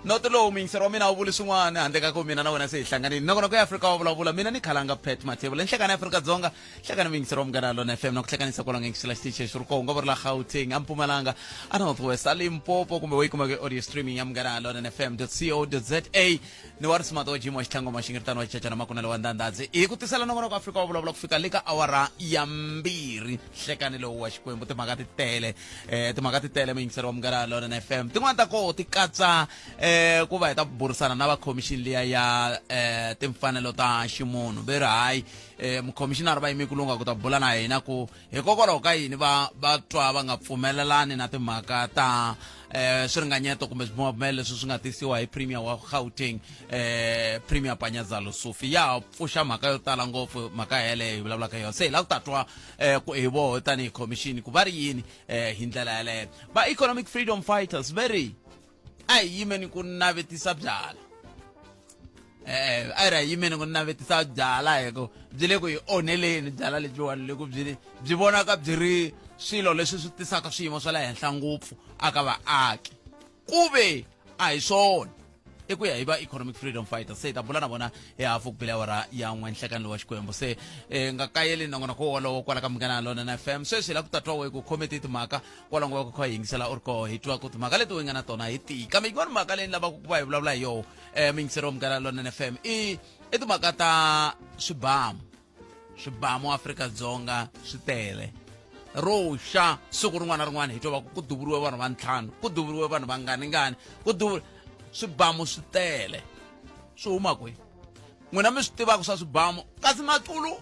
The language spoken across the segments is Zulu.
not lo mingisero mina ubuli swin'wana handle ka ku mina na wena se hi hlanganile nakona ku Africa wa vulavula mina ni khalanga Pet Matebula nhlekana Africa Dzonga nhlekana mingisero Munghana Lona FM na ku hlekanisa kwala ngisela station xi ri ko nga vurila Gauteng Mpumalanga a North West Limpopo kumbe wi kuma ke audio streaming ya Munghana Lona FM.co.za ni war smart wa jimo xithango maxingirtano wa chacha na makuna le wa ndandadzi i ku tisela nakona ku Africa wa vulavula ku fika le ka awara ya 2 nhlekani lo wa Xikwembu timhaka ti tele mingisero Munghana Lona FM tin'wana ta ko ti katsa ku va hi ta burisana na va commission liya ya timfanelo ta ximunhu ve ri hayi mukhomishinari va yime ku lunga ku ta bula na hina ku hikokwalaho ka yini va twa va nga pfumelelani na timhaka ta swiringanyeto kumbe swibumabumelo leswi swi nga tisiwa hi premier wa Gauteng premier Panyazalo Sufi ya pfuxa mhaka yo tala ngopfu mhaka yeleyo hi vulavulaka yona se hi la ku ta twa ku hi voho tanihi commission ku va ri yini hi ndlela yaleyo va economic freedom fighters very ai yimeni ku navetisa byala ai ra yimeni ku navetisa byala hiko byi le ku hi onheleni byala lebyiwani loko byi vonaka byi ri swilo leswi swi tisaka swiyimo swa le henhla ngopfu aka vaaki kuve a hi swona i ku ya hi va economic freedom fighters se hi ta bula na vona hi hafu ku bila wara ya n'we nhlekani lowa Xikwembu se nga kayeli nangona ku wolowo kwala ka Munghana Lona na FM sweswi hi la ku ta twa we ku committee timhaka kwala ngwa ku kha yingisela or ko hi twa ku timhaka leti we nga na tona hi tika kambe yin'wana mhaka leyi lava ku va hi vulavula hi yoho mingisero Munghana Lona na FM i timhaka ta swibamu Afrika-Dzonga swi tele roxa siku rin'wana na rin'wana hi twa ku duvuriwe vanhu va 5 ku duvuriwe vanhu va ngani ku swibamu swi tele swi huma kwihi n'wina mi swi tivaka swa swibamu kasi matulu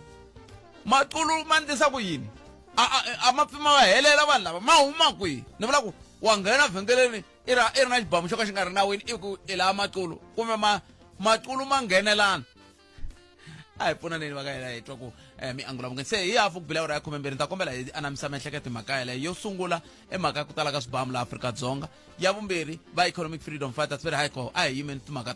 ma ndisa ku yini a mapfima va helela vanhu lava ma huma kwihi ni vula ku wa nghena vhengeleni i ri na xibamu xo ka xi nga ri nawini i ku i lava matulu kumbe matulu ma nghenelana a hi pfunaneni va ka hina hi twa ku miangula mungeni se hi hafu ku bila ya 12 ni ta kombela hi anamisa miehleketo mhaka yaleyo yo sungula emhaka ya ku tala ka swibamu la Afrika-Dzonga ya vumbirhi va economic freedom fighters ve ri hayi ko a hi yimeni timhaka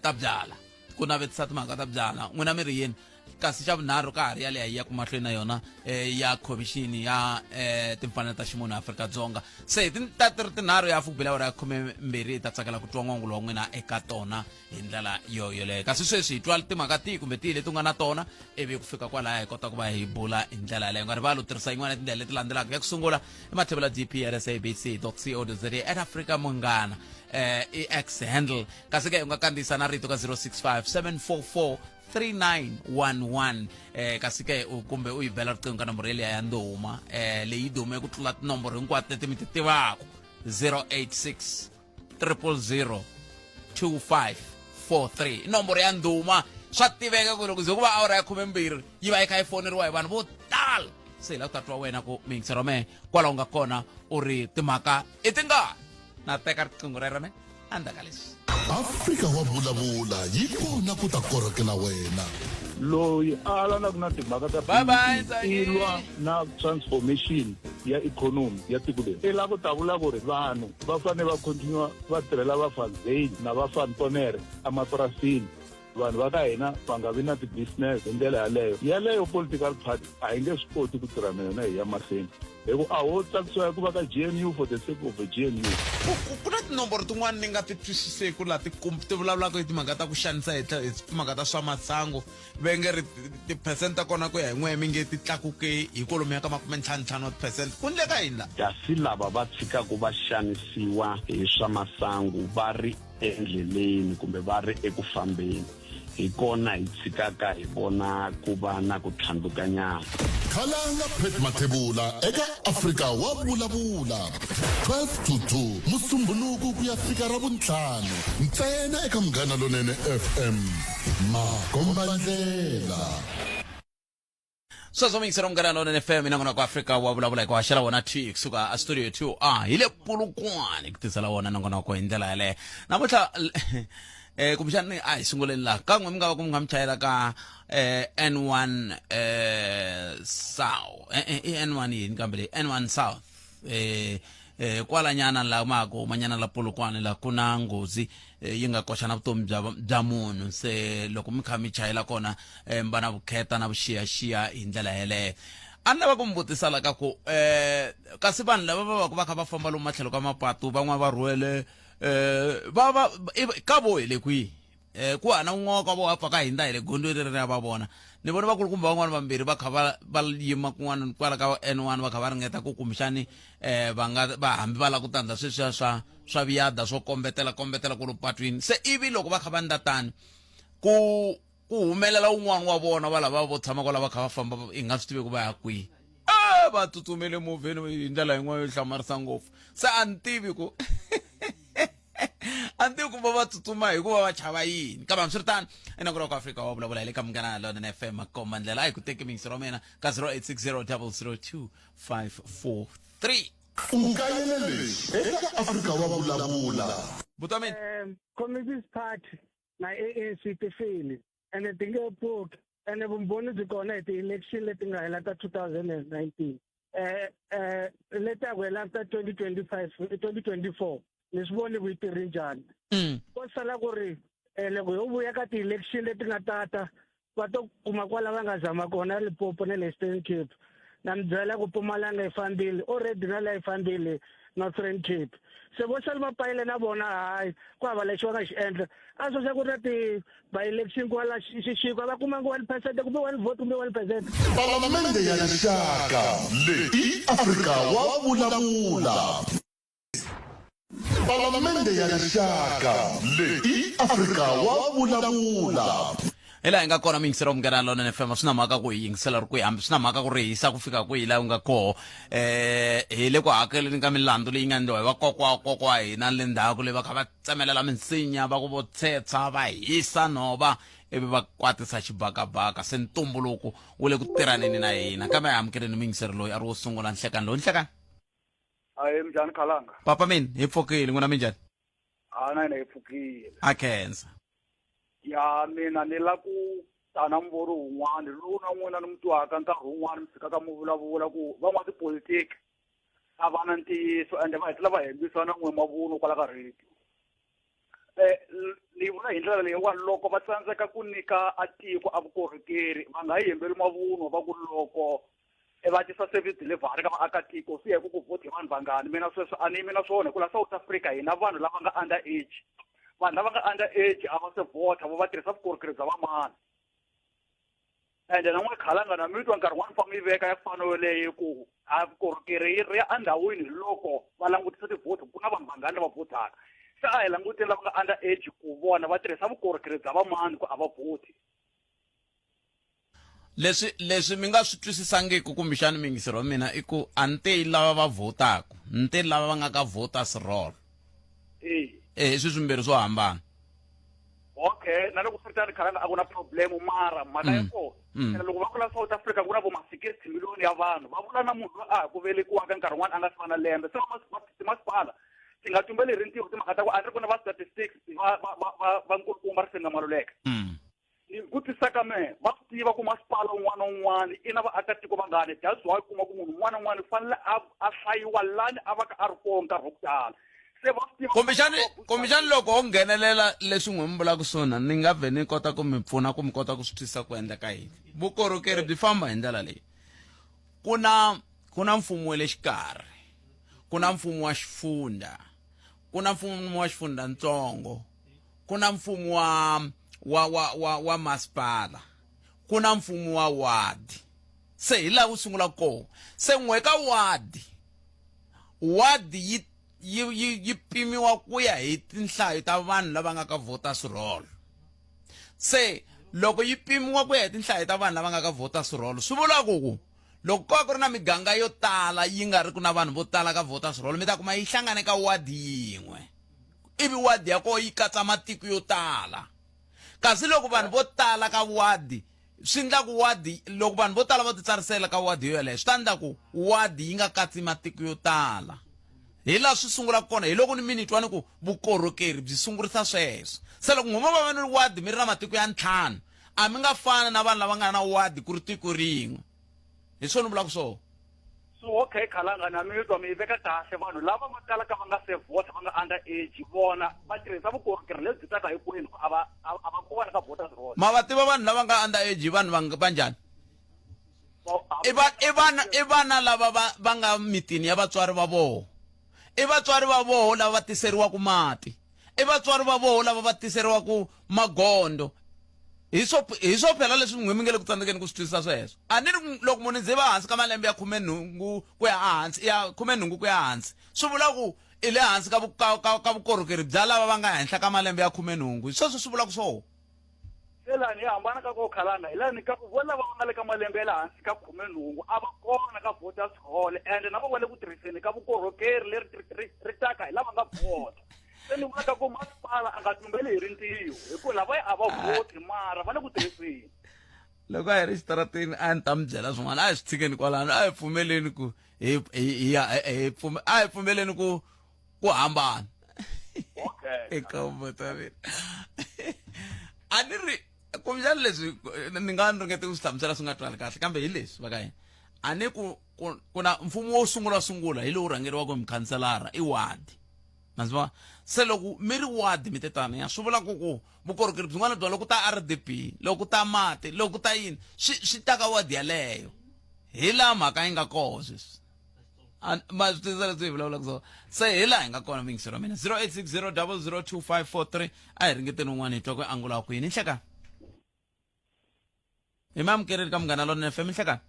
ta byala ku navetisa timhaka ta byala n'wina mi ri yini kasi xa vunharhu ka ha ri yaleyo hi ya ku mahlweni na yona ya commission ya timfanelo ta ximunhu Afrika-Dzonga se ta ti ri tinharhu ya hafu ku bila ya 12 hi ta tsakela ku twa n'wangulo wa n'wina eka tona hi ndlela yoleyo kasi sweswi hi twa timhaka tihi kumbe tihi leti u nga na tona ivi ku fika kwalaha hi kota ku va hi bula hi ndlela yaleyo nga rivali u tirhisa yin'wana ya tindlela leti landzelaka ya ku sungula i mathebula dp@sabc.co.za at Africa Munghana i x handle kasi ke u nga kandziyisa na rito ka 065 744 3911 kasi ke kumbe u yi bela riqingho ka nomboro ya ndhuma leyi dume ku tlula tinomboro hinkwato leti mi ti tivaka 086 000 2543 nomboro ya ndhuma swa tiveka ku loko ze ku va awara ya 12 yi va yi kha yi foneriwa hi vanhu vo tala se hi la ku ta twa wena ku mingisero me kwalaho nga kona u ri timhaka i tingani na teka riqingho rero me andaka leswi Afrika wa vulavula yi kona ku ta korokela wena loyi a lanaku na timhaka ta ilwa na transformation ya economy ya tiko leri i la ku ta vula ku ri vanhu va fanele va continue va tirhela vafazeli na vafantonere emapurasini vanhu va ka hina va nga vi na ti-business hi ndlela yaleyo political party a yi nge swi koti ku tirha na yona hi ya mahlweni hi ku a ho tsakisiwa ku va ka GNU for the sake of a GNU ku na tinomboro tin'wana ni nga ti twisiseki laha ti vulavulaka hi timhaka ta ku xanisa hi timhaka ta swa masangu ve nge ri tiphesente ta kona ku ya hi n'we mi nge ti tlakuke hi kolomu ya ka 55 wa tiphesente ku ndleka yini la kasi lava va tshikaku va xanisiwa hi swa masangu va ri endleleni kumbe va ri eku fambeni hi kona hi tshikaka hi vona ku va na ku tlhandlukanyana khalanga Pet Matebula eka Afrika wa vulavula 12 to 2 musumbhuluku ku ya fika ra vuntlhanu ntsena eka Munghana Lona FM makombandlela sweswo mingisero Munghana Lona FM inangona ku Afrika wa vulavula hi ku haxela wona t kusuka a studio 2 hi le Polokwane ku tisela wona nangona ku hi ndlela yaleyo namuntlha kumbexani a hi sunguleni laha ka n'we mi nga va ku mi nga mi chayela ka N1 South N1 yini kambe leyi N1 South kwala nyana la mako manyana la Polokwane la kuna ngozi yi nga koxa na vutomi bya munhu se loko mi kha mi chayela kona mbana vukheta na vuxiyaxiya hi ndlela yeleyo anna va ku mbutisa la ka ku kasi vanhu lava va kha va famba lomu matlhelo ka mapatu van'wana va rhwele ka vo hi le kwihi ku hana un'wana ka vo wa pfa ka hindza hi le gondweni leri ya va vona ni vona va kulukumba van'wana vambirhi va kha va yima kun'wana kwala ka N1 va kha va ringeta ku kumbexani va hambi va la ku tandza sweswiya swa viyada swo kombetela ku lu patwini se ivi loko va kha va ndla tani ku humelela un'wana wa vona va lava vo tshama kwala va kha va famba hi nga swi tivi ku va ya kwihi va tsutsumele movheni hi ndlela yin'wana yo hlamarisa ngopfu se a ni tivi ku a ni tivi ku va tsutsuma hikuva va chava yini kambe hambiswiritano enakura ku Afrika wa vulavula hi le ka Munghana Lonene FM makoma ndlela a hi ku teki mingisi ro mina ka 0860002543 ungayelele eka Afrika wa vulavula butamini Communist Party na ANC tifile and tingephuka and vumbhoni byi kona hi ti-election leti nga hela ta 2019 leta ku hela ta 2024 ni swi voni ku yi tirhi njhani ko sala ku ri loko ho vuya ka ti-election leti nga tata va to kuma kwala va nga zama kona Limpopo na le Eastern Cape na mi byela ku Mpumalanga yi fambile already na la yi fambile Northern Cape se vo sala va payile na vona hayi ku hava lexi va nga xi endla a swo ku ri ti-by-election kwala xixiko va kuma 1% kumbe 1 vote kumbe 1%. Palamende ya rixaka leyi Afrika wa vulavula Palamende ya rixaka leyi Afrika wa vulavula ela hi nga kona mingisero Munghana Lonene FM swi na mhaka ku hi yingisela ri kwihi hambi swi na mhaka ku ri hisa ku fika kwihi laha u nga koho hi le ku hakeleni ka milandzu leyi nga endliwa hi vakokwa hina le ndzhaku leyi va kha va tsemelela minsinya va ku vo tsetsa va hisa nhova ivi va kwatisa xibakabaka se ntumbuluko wu le ku tirhaneni na hina kambe hi amukeleni mingiseri loyi a ri wo sungula nhlekani lowu nhlekani Ayi mjani Khalanga papa mina hi pfukile n'wina minjhani na hina hi pfukile a khensa ya mina ni la ku tana mboro un'wana lowu na n'wina ni mutwaka nkarhi wun'wana mi tshikaka mi vulavula ku van'watipolitiki a va na ntiyiso ende va hetela va hembisa na n'we mavun'wa kwala ka radio ni vula hi ndlela leyiwani loko va tsandzeka ku nyika a tiko a vukorhokeri va nga yi hembeli mavun'wa va ku loko va tisa service delivery ka vaakatiko swi ya ku vote vanhu vangani mina sweswo a ni mina swona ku la South Africa hina vanhu lava nga under age vanhu lava nga under age a va se vota va tirhisa vukorhokeri bya vamani ende na n'we Khalanga na mitwa nkarhi wani famba yi veka ya fanelo leyi ku a vukorhokeri yi ri ya endhawini loko va langutisa tivhoti ku na vanhu vangani va votaka se a hi languteni lava nga under age ku vona va tirhisa vukorhokeri bya vamani ku a va voti leswi mi nga swi twisisangiki kumbexani mingisero wa mina i ku a ni te lava va votaku ni te lava va nga ka voters roll swi swimbirhi swo hambana okay na loko swi Khalanga a ku na problem mara mhaka ya kona loko va kula South Africa ku na vo 60 miliyoni ya vanhu va vula na munhu a ku velekiwaka nkarhi wun'wana a nga si fana lembe se masipala ti nga tumbeli rintiho timhaka ta ku a ri ku na va statistics va nkulukumba ri senga maluleka ni ku tisaka me va swi tiva ku masipala un'wana na un'wana i na vaakatiko vangani that's why kuma ku munhu un'wana na un'wana u fanele a hlayiwa lani a va ka a ri kona nkarhi wa ku tala se va swi tiva kumbexani loko ho nghenelela leswi n'wi mi vulaka swona ni nga vhe ni kota ku mi pfuna ku mi kota ku swi twisisa ku endla ka yini vukorhokeri byi famba hi ndlela leyi ku na mfumo wa le xikarhi ku na mfumo wa xifundza ku na mfumo wa xifundzatsongo ku na mfumo wa masipala ku na mfumo wa wadi se hi laha wu sungula kona se n'we ka wadi yi pimiwa ku ya hi tinhlayo ta vanhu lava nga ka voters roll se loko yi pimiwa ku ya hi tinhlayo ta vanhu lava nga ka voters roll swi vula ku loko ko ri na miganga yo tala yi nga ri ku na vanhu vo tala ka voters roll mi ta kuma yi hlangane ka wadi yin'we ivi wadi ya koho yi katsa matiko yo tala kasi loko vanhu vo tala ka wadi swi endla ku wadi loko vanhu vo tala va titsarisela ka wadi yo yeleyo swi ta endla ku wadi yi nga katsi matiko yo tala hi laha swi sungula kona hi loko ni mi ni twani ku vukorhokeri byi sungurisa sweswo se loko n'wima va va ni wadi mi ri na matiko ya 5 a mi nga fana na vanhu lava nga na wadi ku ri tiko rin'we hi swona ni vulaka swona so okay Khalanga na mitwa mi veka kahle vanhu lava va kalaka va nga se vota va nga under age vona va tirhisa vukorhokeri lebyi taka hinkwenu a va kona ka voters roll ma va tiva vanhu lava nga under age vanhu va njhani i vana lava va nga mitini ya vatswari va voho, i vatswari va voho lava va tiseriwaku mati, i vatswari va voho lava va tiseriwaku magondo. Hi swo phela leswi n'wina mi nge le ku tsandzekeni ku swi twisisa sweswo. A ni ri loko munhu ndzi va hansi ka malembe ya 18 ku ya hansi, ya 18 ku ya hansi, swi vula ku i le hansi ka vukorhokeri bya lava va nga henhla ka malembe ya 18. Sweswo swi vula ku swona. Selani hi hambana ka ko khalana hilani ka ku vona lava nga le ka malembe ya le hansi ka 18 a va kona ka voters hall and na va le ku tirhiseni ka vukorhokeri leri ri taka hi lava nga vota. Se ni vona ka ku masipala a nga tumbeli hi rintiho hikuva lava a va voti mara va le ku tirhiseni. Loko a hi ri xitaratini a ni ta mi byela swin'wana, a hi swi tshikeni kwalano, a hi pfumeleni ku a hi pfumeleni ku hambana. Okay. Eka vota mina. A ni ri kumbexani leswi ni nga ringete ku swi hlamusela swi nga twali kahle, kambe hi leswi va ka hina. A ni ku na mfumo wo sungula hi lowu rhangeriwaka hi mukhanselara i wadi. Manziva se loko mi ri wadi mi tetana ya swi vula ku vukorhokeri byin'wana bya loko ta RDP, loko ta mati, loko ta yini swi ta ka wadi yaleyo. Hi laha mhaka yi nga koho sweswi. Ma swi twisisa leswi hi vulavulaka swona. Se hi laha hi nga kona mingisero mina 0860 002543. A hi ringeteni un'wana hi twa ku angula ku yini nhlekani. Hi mi amukerile ka Munghana Lonene FM nhlekani.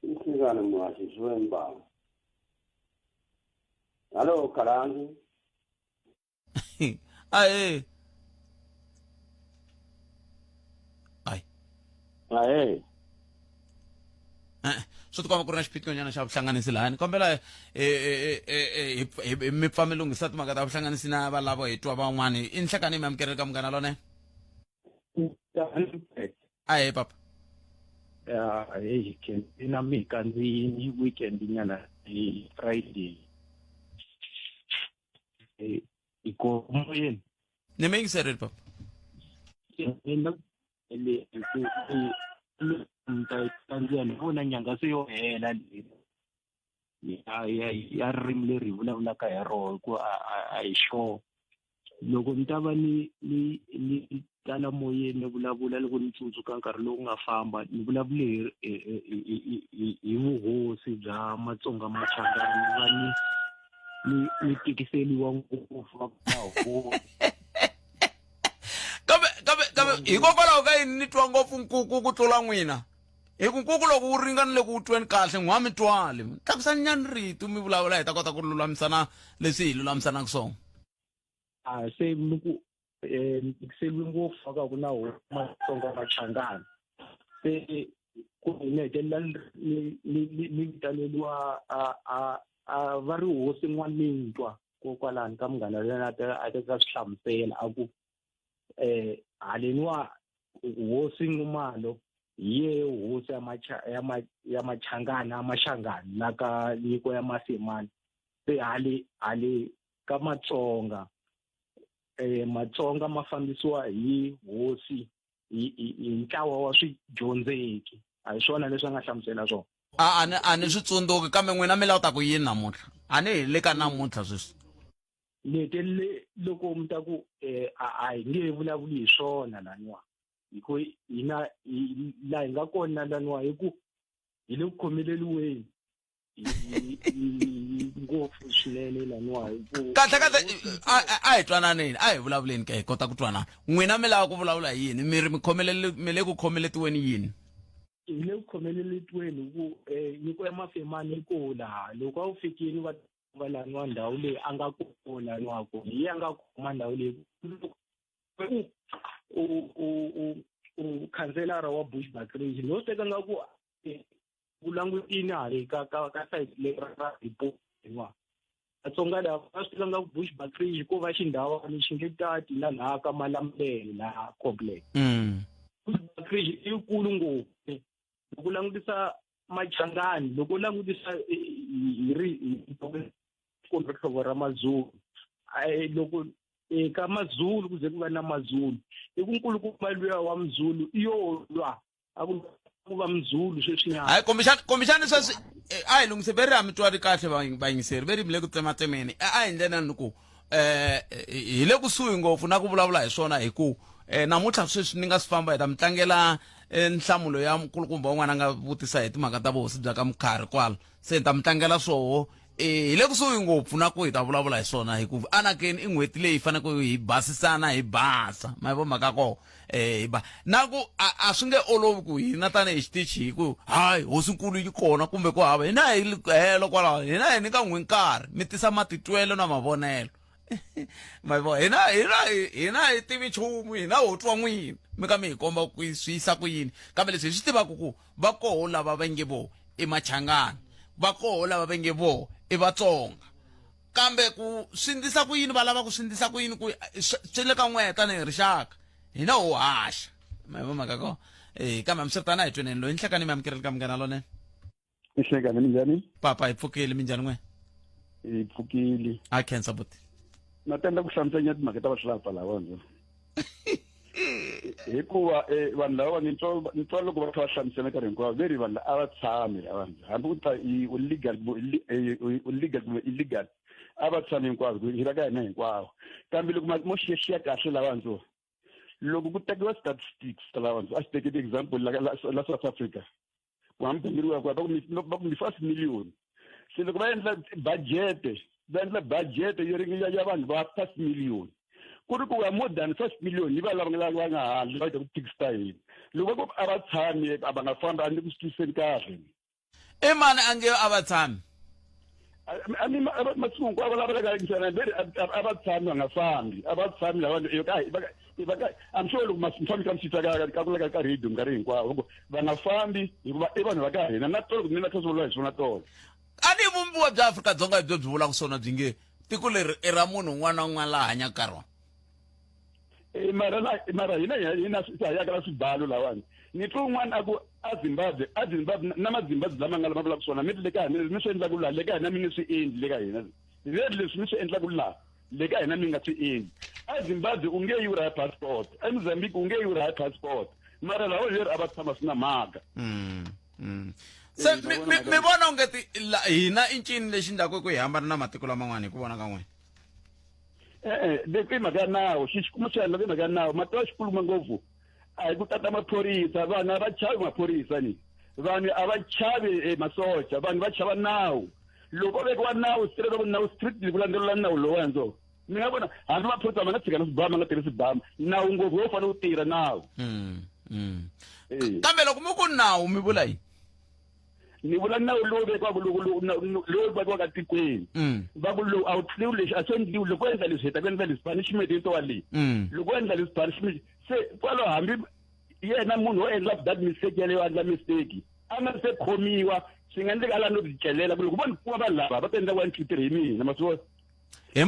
Nhlekani muhaxi Xiwemba. Hello Kalangi. Ai. Swi tikomba ku ri na xiphiqo nyana xa vuhlanganisi laha ni kombela mi pfa mi lunghisa timhaka ta vuhlanganisi na valavo hi twa van'wani. I nhlekani mi amukerile ka Munghana Lonene. Aye papa. Hey, ina mika ndzi weekend nyana hi Friday. Iko moyeni. Ni mi yingiserile papa. Mina le ndzia ni vona nyanga se yo hela ya ririmi leri hi vulavulaka hi rona ku a hi sure. Loko ni ta va ni tala moyeni ni vulavula loko ni tsundzuka nkarhi lowu nga famba ni vulavule hi vuhosi bya Matsonga Machangani va ni tikiseliwa ngopfu va kambe hikokwalaho ka yini ni twa ngopfu nkuku ku tlula n'wina? Hi ku nkuku loko wu ringanile ku wu tweni kahle n'wa mi twali. Tlakusani nyana rito mi vulavula hi ta kota ku lulamisana leswi hi lulamisanaka swona. Se niku tikiseliwe ngopfu ka ku na Matsonga Machangani. Se ku ni hetelela ni vitaneliwa va ri hosi n'wanintwa kokwalani ka Munghana Lonene a ta swi hlamusela a ku haleniwa hosi Nxumalo ye hosi ya Machangani Amashangani na ka nyiko ya Masemani. Se hali ka Matsonga Matsonga ma fambisiwa hi hosi hi ntlawa wa swidyondzeki. A hi swona leswi nga hlamusela swona. A ni swi tsundzuki kambe n'wina mi lawuta ku yini namuntlha? A ni hi le ka namuntlha sweswi. Letele loko mi ta ku a hi nge vulavuli hi swona laniwa hiko hina laha hi nga kona laniwa hi ku hi le ku khomeleliweni ngopfu swinene laniwa hi ku kahle a hi twananeni, a hi vulavuleni ka hi kota ku twanana. N'wina mi lava ku vulavula hi yini? Mi le ku khomeletiweni yini? Hi le ku khomeletiweni ku nyiko ya Mafemani yi ko laha loko a wu fikini va laniwa ndhawu leyi a nga kona laniwako hi a nga khoma ndhawu leyi khanselara wa Bushbuckridge no teka nga ku langutini hali ka site leyi ra Limpopo. Vatsonga lava va swi nga Bushbuckridge ko va xindhawana xi nge tati na laha ka Malamulele laha complex. Bushbuckridge i yikulu ngopfu. Loko langutisa Machangani, loko langutisa hi hlovo ra Mazulu, loko ka Mazulu ku ze ku va na Mazulu i ku nkulukumba luya wa Mzulu i yo lwa a ku va Mzulu sweswinyana. Hayi kombexani sweswi a hi lungise veri a mi twari kahle vayingiseri veri mi le ku tsematsemeni. A hi ndlela ni ku hi le kusuhi ngopfu na ku vulavula hi swona hi ku namuntlha sweswi ni nga swi famba hi ta mi tlangela nhlamulo ya nkulukumba un'wana nga vutisa hi timhaka ta vuhosi bya ka Mkhari kwala se ta mitlangela swoho hi le kusuhi ngopfu na ku hi ta vulavula hi swona hikuva anakeni i n'hweti leyi faneke hi basisana hi basa ma vo mhaka ko na ku a swi nge olovi ku hina tanihi xitichi hi ku hayi hosinkulu yi kona kumbe ku hava hina hi helo kwalaho hina hi nyika n'wi nkarhi mi tisa matitwelo na mavonelo ma vo hina hi tivi nchumu hina ho twa n'wina mi ka mi hi komba ku swi yisa ku yini kambe leswi hi swi tivaka ku va koho lava va nge vo i Machangani va koho lava va nge vo i Vatsonga kambe ku swindisa ku yini va lava ku swindisa ku yini ku swi le ka n'wehe tanihi rixaka hina ho haxa ma vo mhaka ko kambe hambiswiritana hi tweneni loyi nhlekani mi amukeleli ka Munghana Lonene Ihlekani minjhani papa hi pfukile minjhani n'we hi pfukile a khensa buti na tenda ku hlamusela timhaka ta vahlapa lava ndzo hikuva vanhu lava ni twa loko va kha va hlamusela nkarhi hinkwawo veri vanhu a va tshami avandzo hambi ku ta illegal a va tshami hinkwavo hi va ka hina hinkwawo kambe loko mo xiyaxiya kahle lavandzo loko ku tekiwa statistics ta lavandzo a xi teketi example la South Africa ku hambiriwa kwa va ku mi first million se loko va endla budget yo ringa ya vanhu va first million ku ri ku va more than first million va lava nga handle va ku fix style loko a va tshami a va nga famba ni ku stiseni kahle mani a nge a va tshami a mi matsungu a va lava ka ngisana a va tshami va nga fambi a va tshami lava yo ka I'm sure loko masifambi ka msita ka kula ka radio ngari hinkwawo va nga fambi hikuva i vanhu va ka hina na tolo mina khazolo hi swona tolo a ni vumbiwa bya Afrika-Dzonga hi byo byi vulaka swona byi nge tiko leri i ra munhu un'wana na un'wana laha hanyaka ka rona mara hina hayaka la swibalo lawani ni twa un'wana a ku a Zimbabwe na mazimbabwe lama nga lama vulaka swona mi le ka hina mi swi endla ku laha le ka hina mi nge swi endli le ka hina leswi mi swi endla ku laha le ka hina mi nga swi endli a Zimbabwe u nge yi ra passport a Mozambique u nge yi ra passport mara lawa leri a va tshama swi na mhaka se mi vona ungeti hina i ncini lexi ndlaku ku hi hambana na matiko laman'wana hi ku vona ka n'wina i mhaka ya nawu xikumu xi handla i mhaka ya nawu matiko xikuluma ngopfu a hi ku tata maphorisa vanhu a va chavi maphorisa ni vanhu a va chavi masocha vanhu va chava nawu loko o vekiwa nawu nawu strictly ku landzelela nawu lowandzo mi nga vona hambi maphorisa ma nga tshika na swibama ma nga tirhi swibama nawu ngopfu wo fanele u tirha nawu kambe loko mi ku nawu mi vula yini ni vula nawu lowu vekiwaka lowu vekiwaka tikweni va ku lowu a wu tliliwi lexi a swi endliwi loko endla leswi heta ku endla leswi punishment yi to wa leyi loko endla leswi punishment se kwalaho hambi yena munhu wo endla that mistake yaleyo endla mistake a nga se khomiwa swi nga endleka ala no ticelela ku loko voni kuma vanhu lava va ta endla 1 2 3 hi mina maswo hi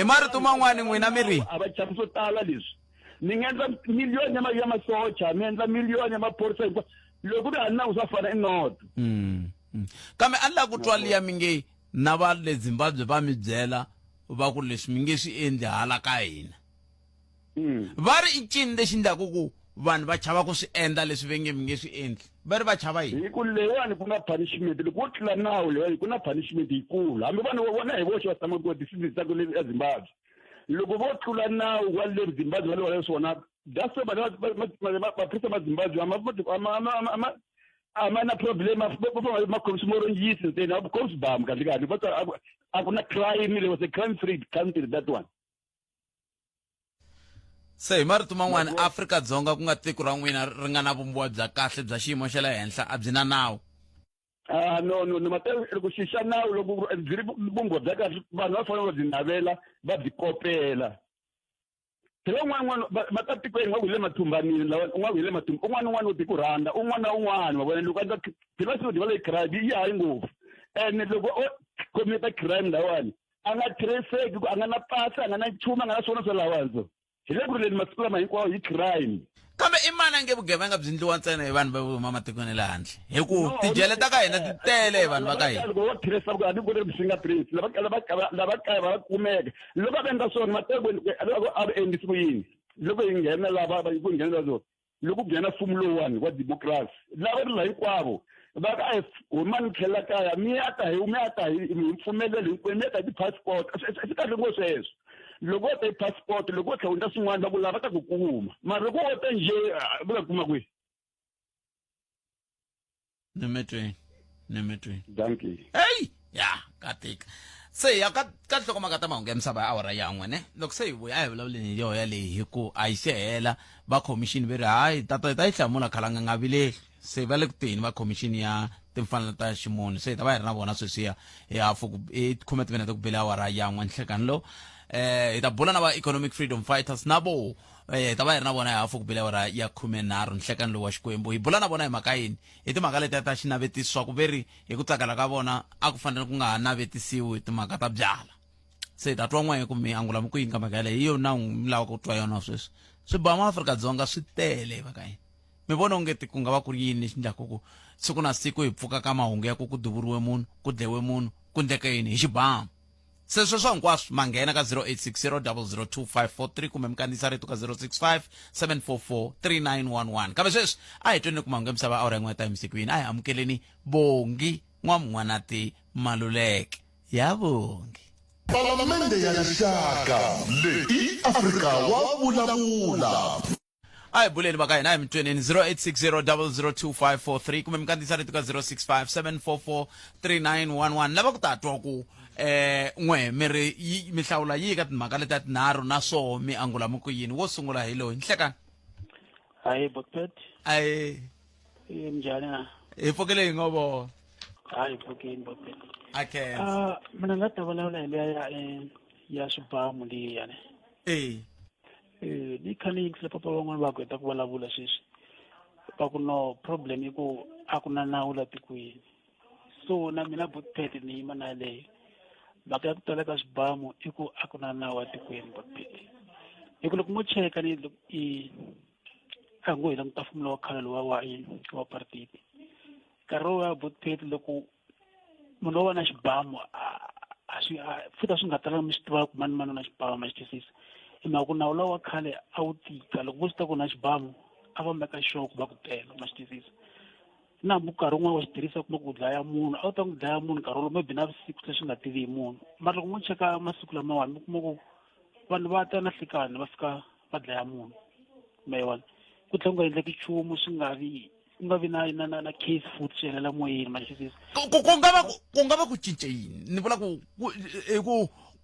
marito man'wani n'wina mi ri a va chavi swo tala leswi ni nga endla miliyoni ya masocha mi endla miliyoni ya maphorisa hinkwa loko ri nawu swa fana inoto kambe a ni la ku twa liya mi nge na va le Zimbabwe va mi byela va ku leswi mi nge swi endli hala ka hina va ri i ncini lexi ndlaku ku vanhu va chava ku swi endla leswi ve nge mi nge swi endli va ri va chava yini hi ku leyiwani ku na punishment loko wo tlula nawu leyiwani ku na punishment yikulu hambi vanhu vona hi voxe va tshama ku decisions ta ku le eZimbabwe loko vo tlula nawu wa le Zimbabwe va le wa swona that's why maphorisa ma Zimbabwe amana problem makhomisi mo ronjisi ntsena a vukhomisi bamu kahle kahle but a ku na crime there was a crime free country that one se hi marito man'wana Afrika-Dzonga ku nga tiko ra n'wina ri nga na vumbiwa bya kahle bya xiyimo xa le henhla a byi na nawu no matelo loko xixa nawu loko byi ri vumbiwa bya kahle vanhu va fanele va byi navela va byi kopela phela un'wana matatikweni nga ku hi le mathumbanini lawa u nga ku hi le mathumba un'wana u ti ku rhandza un'wana na un'wana ma vona loko a phela swi va le crime yi hayi ngopfu ene loko o commit crime lawani a nga traceeki a nga na pasi a nga na nchumu a nga na swona swo lawandzo hi le ku ri leni masiku lama hinkwawo hi crime kambe i mani a nge vugevenga byi ndliwa ntsena hi vanhu va huma matikweni le handle hi ku tijele ta ka hina ti tele hi vanhu va ka hina loko vo tirhisa ku a ni ku ri fingerprints lava kaya va kumeka loko a va endla swona matiko a va endlisi ku yini loko hi nghena lava ku nghena zo loko ku nghena mfumo lowuwani wa democracy lava ri la hinkwavo va ka humani tlhela kaya mi ya ta hi mpfumelelo hinkwenu mi ya ta hi ti-passport swi kahle ngo sweswo loko u ta hi passport loko u tlhela u endla swin'wana va ku lava ta ku kuma mara loko u ta njhe va ta kuma kwihi nimetweni thank you. hey ya katika se ya ka hloko makata mahungu ya misava ya awara yan'we ne loko se hi vuya a hi vulavuleni hi yoho yaleyi hi ku a yi se hela va khomixini va ri hayi ta yi hlamula khalanga nga vileli se va le ku teni va khomixini ya timfanelo ta ximunhu se hi ta va hi ri na vona sweswiya hi hafu hi 10 minute ku bele awara yan'we nhlekani lowu hi ta bula na va economic freedom fighters na vo hi ta va hi ri na vona hi hafu ku bele awara ya 13 nhlekani lowu wa Xikwembu hi bula na vona hi mhaka yini hi timhaka letiya ta xinavetiso swa ku veri hi ku tsakela ka vona a ku fanele ku nga ha navetisiwi hi timhaka ta byala se hi ta twa n'we ku mi angula mi ku yini ka mhaka yaleyo hi yona mi lava ku twa yona sweswi swibamu Afrika-Dzonga swi tele hi mhaka yini mi vona ongeti ku nga va ku ri yini lexi endlaku ku siku na siku hi pfuka ka mahungu ya ku duvuriwe munhu ku dlewe munhu ku ndleka yini hi xibamu se sweswo hinkwaswo ma nghena ka 0860002543 kumbe mi kandziyisa rito ka 0657443911 kambe sweswi a hi tweni ku mahungu ya misava awara yin'we ta emisikwini a hi amukeleni Bongi N'wan'wanati Maluleke ya Bongi. Palamende ya rixaka leyi Afrika wa vulavula. a hi buleni vaka hina hi mitweneni 0860002543 kumbe mi kandziyisa rito ka 0657443911 lava ku ta twa ku n'we mi hlawula yi ka timhaka letiya tinharhu na swoho mi angula mi ku yini wo sungula hi loyi nhlekani hayi Bokpet ayi njhani na hi pfukile hi ngovo hayi pfukeni Bokpet okay mina nga ta vulavula hi leya ya swibamu liya ne ni khale yi papa van'wana va kota ku vulavula sweswi va ku no problem i ku a ku na nawu la tikweni so na mina Bokpet ni yima na leyo mhaka ya ku tala ka swibamu i ku a ku na nawu wa tikweni Bokpet hi ku loko mo cheka ni a ngo hi languta mfumo wa khale lowa wa partiti nkarhi wa Bokpet loko munhu wo va na xibamu futa swi nga talanga mi swi tiva ku mani na xibamu ma xi twisisa hi mhaka ku nawu lowa wa khale a wu tika loko vo swi ta ku na xibamu a va meka sure ku va ku tela ma xi twisisa na hambi nkarhi wun'wana wa xi tirhisa kuma ku dlaya munhu a wu ta ku dlaya munhu nkarhi wolowo maybe na vusiku leswi nga tivi hi munhu mara loko mo cheka masiku lamawani mi kuma ku vanhu va ta na nhlekani va fika va dlaya munhu mayona ku tlhela ku nga endleki nchumu swi nga vi na case futhi swi helela moyeni ma xi twisisa ku nga va ku cince yini ni vula ku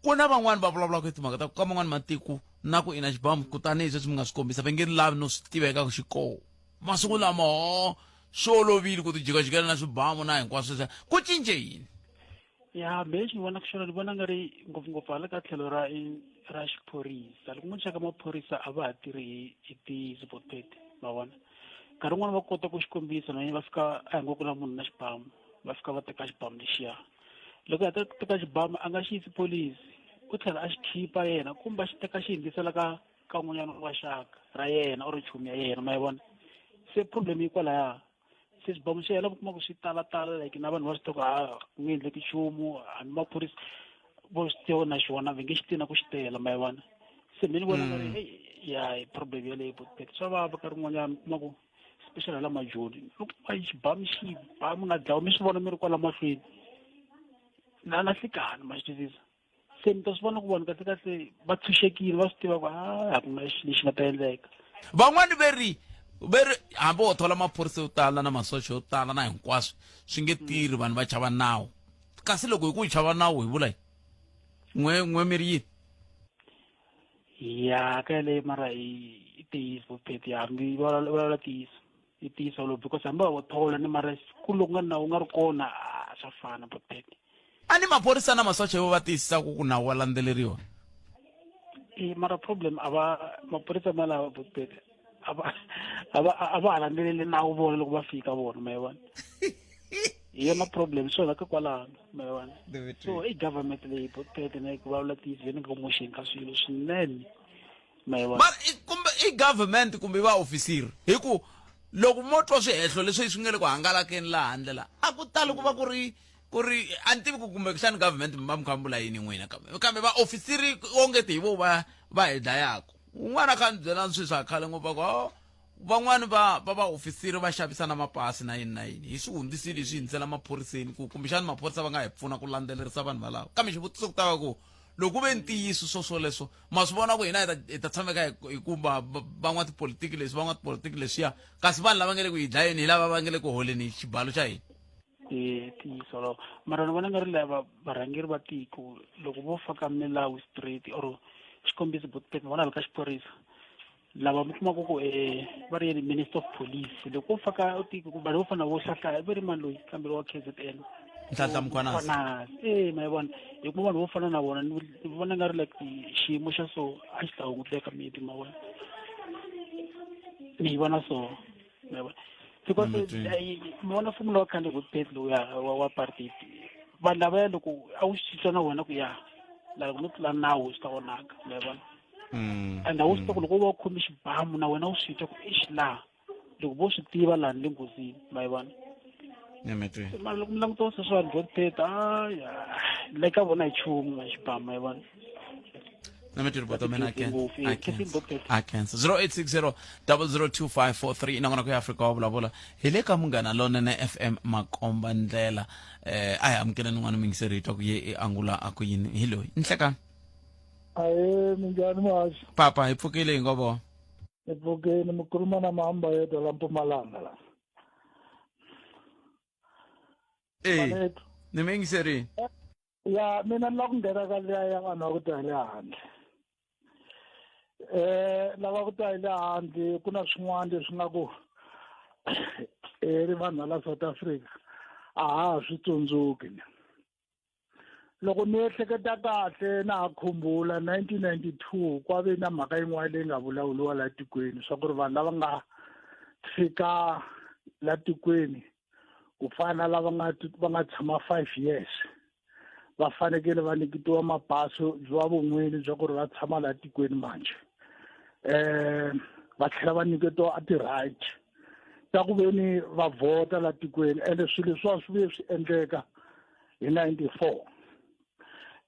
ku na van'wani va vulavulaka hi timhaka ta ka man'wani matiko na ku ina xibamu kutani hi sweswi mi nga swi kombisa va nge lavi no swi tiveka xikoho masiku lama swi olovile ku ti jikajikela na swibamu na hinkwaswo sweswo ku cince yini ya hambi lexi ni vonaka xona ni vona nga ri ngopfungopfu hala ka tlhelo ra xiphorisa loko mo cheka maphorisa a va ha tirhi hi ti-Bokpet ma vona nkarhi wun'wana va kota ku xikombisa na va fika a hi ngo ku na munhu na xibamu va fika va teka xibamu lexiya loko ya teka xibamu a nga xi yisi polisi u tlhela a xi khipa yena kumbe a xi teka xi hindzisela ka un'wanyana wa xaka ra yena or nchumu ya yena ma yi vona se problem yi kwalaya se xibamu xi hela kuma ku swi talatala like na vanhu va swi tiva ku ku nge endleki nchumu hambi maphorisa vo swi tiva na xona va nge xi tina ku xi tela ma yi vona se mi ni vona nga ri ya problem yaleyo Bokpet swa vava ka rin'wanyana mi kuma ku especially la majoni loko xibamu nga dlawa mi swi vona mi ri kwala mahlweni na nhlekani ma xi twisisa se mi ta swi vona ku vona kahle va tshunxekile va swi tiva ku a ku na lexi nga ta endleka van'wani veri hambi wo thola maphorisa yo tala na masocha yo tala na hinkwaswo swi nge tirhi vanhu va chava nawu kasi loko hi ku hi chava nawu hi vula n'we mi ri yini ya ka yaleyo mara i tiyisa Bokpet hambi vulavula tiyisa i tiyisa lo because hambi va thola ni mara ku loko nga nawu nga ri kona swa fana Bokpet a ni maphorisa na masocha yo va tiyisisa ku nawu wa landzeleriwa mara problem maphorisa malawa Bokpet a va ha landzeleli nawu vona loko va fika vona ma yi vona hi yona problem swona ka kwalano ma yi vona so i government leyi Bokpet na ku vulavula tiyisa ve ni nga moxeni ka swilo swinene ma yi vona mara kumbe i government kumbe va ofisiri hi ku loko mo twa swihehlo leswi swi nga le ku hangalakeni laha handle la a ku tali ku va ku ri a ni tivi ku kumbe xani government mi va mi kha mi vula yini n'wina kambe va ofisiri ongeti hi vo va hi dlayaka un'wana kha ni byela swilo swa khale ngopfu ku van'wani va ofisiri va xavisa na mapasi na yini hi swi hundzisile swi hindzela maphoriseni ku kumbexani maphorisa va nga hi pfuna ku landzelerisa vanhu valavo kambe xivutiso ku ta va ku loko ve ntiyiso swoswoleswo ma swi vona ku hina hi ta tshameka hi kumba van'watipolitiki leswi van'watipolitiki leswiya kasi vanhu lava nga le ku hi dlayeni hi lava va nga le ku holeni xibalo xa hina tiyiso lo mara ni vona nga ri lava varhangeri va tiko loko vo faka milawu straight or xikombiso Botpet ni vona le ka xiphorisa lava mi kumaka ku va ri minister of police loko vo faka tiko ku vanhu vo fana vo hlahla ve ri mani loyi kambe wa KZN Nhlanhla Mkhwanazi ma yi vona hi kuma vanhu vo fana na vona ni vona nga ri like xiyimo xa so a xi ta hunguteka maybe ma vona ni vona so ma vona because mi vona mfumo lowa khale Botpet loya wa party vanhu lavaya loko a wu xisa na wena ku ya loko no tlula nawu swi ta vonaka ma vona and a wu swi ta ku loko va khomi xibamu na wena wu swi twa ku i xi laha loko vo swi tiva laha ni le nghozini ma yi vona mara loko mi languta sweswi vanhu Botpet le ka vona hi nchumu na xibamu ma yi vona I cancer 0860 inangona ku Africa wa vulavula hi le ka Munghana Lonene FM Makomba Ndlela a hi amukela n'wana mingiseri hi twa ku ye angula a ku yini hi loyi nhlekani minjhani masi papa hi pfukile hi ngovo hi pfukile mi khuluma na Mahamba Yedwa la Mpumalanga la ni mingiseri ya mina ni la ku nghena ka liya ya vanhu va ku ta hi le handle lava ku ta hi le handle ku na swin'wana leswi nga ku ri vanhu la South Africa a ha swi tsundzuki loko ni ehleketa kahle na ha khumbula 1992 kwa ve na mhaka yin'wana leyi nga vulavuriwa laha tikweni swa ku ri vanhu lava nga fika laha tikweni ku fana lava nga tshama 5 years va fanekele va nyiketiwa mapasi bya vun'wini bya ku ri va tshama laha tikweni manje va tlhela va nyiketiwa a ti-right ta ku ve ni va vhota laha tikweni ende swilo leswiwa swi vuye swi endleka hi 94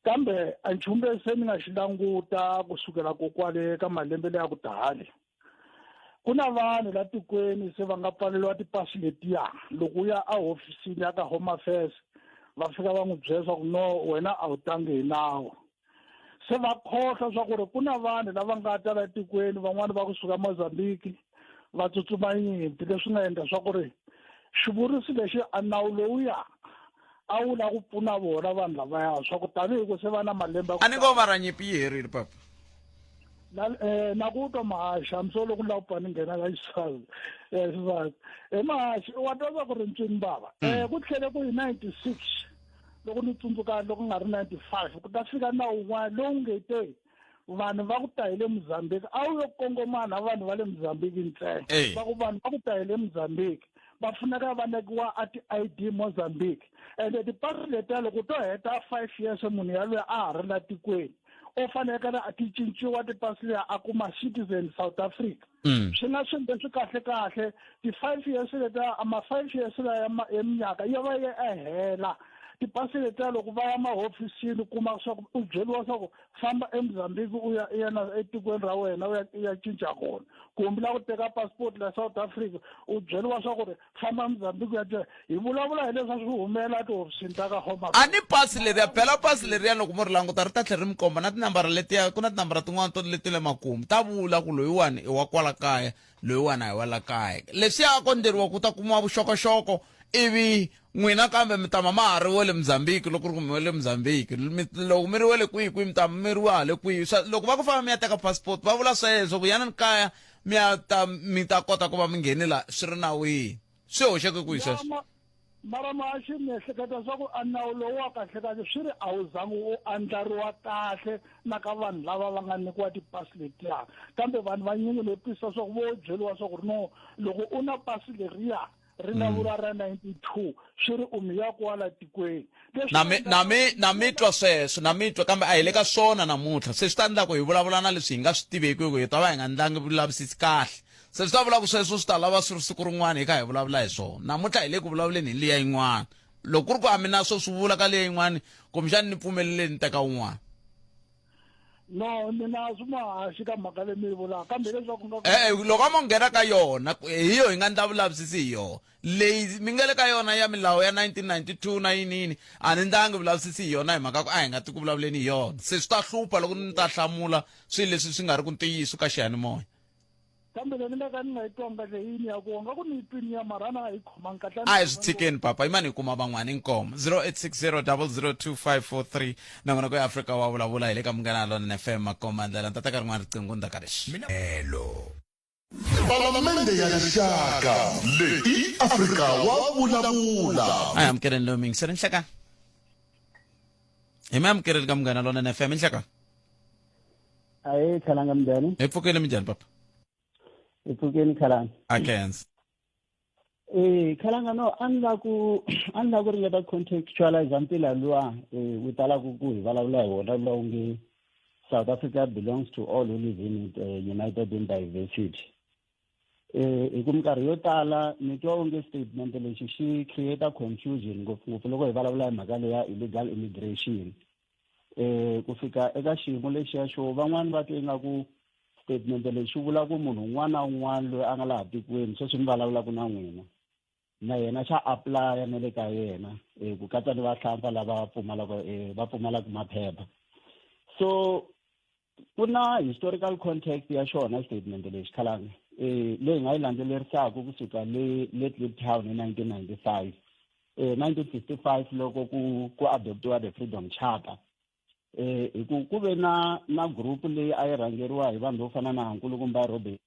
kambe a nchumu lexi ni nga xi languta kusukela kokwale ka malembe leya ku tali ku na vanhu laha tikweni se va nga pfaleliwa tipasi letiya loko u ya a hofisini ya ka Home Affairs va fika va n'wi byela swa ku no wena a wu tangi hi nawu se va khohlwa swa ku ri ku na vanhu lava nga ta laha tikweni van'wani va kusuka Mozambique va tsutsuma nyimpi leswi nga endla swa ku ri xivuriso lexi a nawu lowuya a wu la ku pfuna vona vanhu lavaya swa ku tanihi ku se va na malembe a ni ngo mara nyimpi yi herile papa na ku twa Mahaxi hambi loko ni la ku pfa ni nghena ka xisati Mahaxi wa twa ku ri ncini bava ku tlhele ku hi 96 loko ni tsundzuka loko nga ri 95 ku ta fika na wun'wana lowu nge te vanhu va ku ta hi le Mozambique a wu yo kongomana na vanhu va le Mozambique ntsena va ku vanhu va ku ta hi le Mozambique va fanekele va nekiwa a ti-ID Mozambique ende tipasi letiya loko to heta 5 years munhu yaloye a ha ri la tikweni o fanekele a ti cinciwa tipasi leya a kuma citizen South Africa swi nga swi leswi kahle kahle ti-5 years letiya ma-5 years leya eminyaka yi va yi ehela tipasi letiya loko va ya mahofisini kuma swa ku u byeliwa swa ku famba eMozambique u ya na etikweni ra wena u ya cinca kona kumbe la ku teka passport la South Africa u byeliwa swa ku ri famba eMozambique u ya hi vulavula hi leswi swi humelela tihofisini ta ka Home Affairs a ni pasi leriya phela pasi leriya loko mo ri languta ri ta tlhela ri mi komba na tinambara letiya ku na tinambara tin'wana to leti le makumu ta vula ku loyiwani i wa kwala kaya loyiwani a hi wa la kaya leswiya a kondleriwa ku ta kuma vuxokoxoko ivi n'wina kambe mi tama ma ha ri wele Mozambique loko ri ku mi wele Mozambique loko mi ri wele kwihi mi tama mi ri wa le kwihi loko va ku famba mi ya teka passport va vula sweswo ku yanani kaya mi ta kota ku va mi nghenela swi ri nawini swi hoxeke kwihi sweswo mara Mahaxi ni ehleketa swa ku a nawu lowu wa kahle kahle swi ri a wu zangi wu andlariwa kahle na ka vanhu lava va nga nyikiwa tipasi letiya kambe vanhu va nyingiletisa swa ku vo byeliwa swa ku ri no loko u na pasi leriya ri nga vula ra 92 swi ri u mi ya kwala tikweni na mitwa sweswo na mitwa kambe a hi le ka swona namuntlha se swi ta endla ku hi vulavula na leswi hi nga swi tiveki hi ta va hi nga ndlangi vulavisisi kahle se swi ta vula ku sweswo swi ta lava swi ri siku rin'wana hi kha hi vulavula hi swona namuntlha hi le ku vulavuleni hi liya yin'wana loko ku ri ku a mina swo swi vula ka liya yin'wana kumbexani ni pfumeleleni ni teka wun'wana no mina suma xika mhaka leyi mi vulaka kambe leswaku nga loko a mo nghena ka yona hi yo hi nga ndla vulavisisi hi yona leyi mi nga le ka yona ya milawu ya 1992 na yinini a ni ndangi vulavisisi hi yona hi mhaka ku a hi nga ti ku vulavuleni hi yona se swi ta hlupha loko ni ta hlamula swilo leswi swi nga ri ku ntiyiso ka xiyanimoya kambe leyi ni nga ka ni nga yi twanga kahle yini ya ku nga ku ni yi twini ya mara na yi khomangi kahle a hi swi tshikeni papa i mani hi kuma van'wana inkoma 0860002543 nangona ku ya afrika wa vulavula hi le ka munghana lona fm makoma ndlela ni ta teka rin'wana riqingho ni ta ka lexi palamende ya rixaka leyi afrika wa vulavula a hi amukeleni lowu mingi se ri nhlekani hi mi amukeleli ka munghana lona fm nhlekani Aye khalanga mndani. hi pfukile minjhani papa Ipfukeni khalanga. a khensa Khalanga no anda ku ringeta contextualize mpila luwa witala ku hi vulavula hi wona lowu nge South Africa belongs to all who live in it, united in diversity. Hi ku minkarhi yo tala ni twa onge statement lexi xi create confusion ngopfungopfu loko hi vulavula hi mhaka leya illegal immigration. Ku fika eka xiyimo lexiya xo van'wani va twe ingaku statement lexi vula ku munhu un'wana na un'wana loyi a nga laha tikweni sweswi mi vulavulaka na n'wina na yena xa apply na le ka yena ku katsa ni vahlampfa lava pfumalaka maphepha. So ku na historical context ya xona statement lexi khalanga leyi nga yi landzelerisaka kusuka le Cape Town hi 1995 1955 loko ku adoptiwa the Freedom Charter. Ku ve na group leyi a yi rhangeriwa hi vanhu vo fana na nkulukumba Robert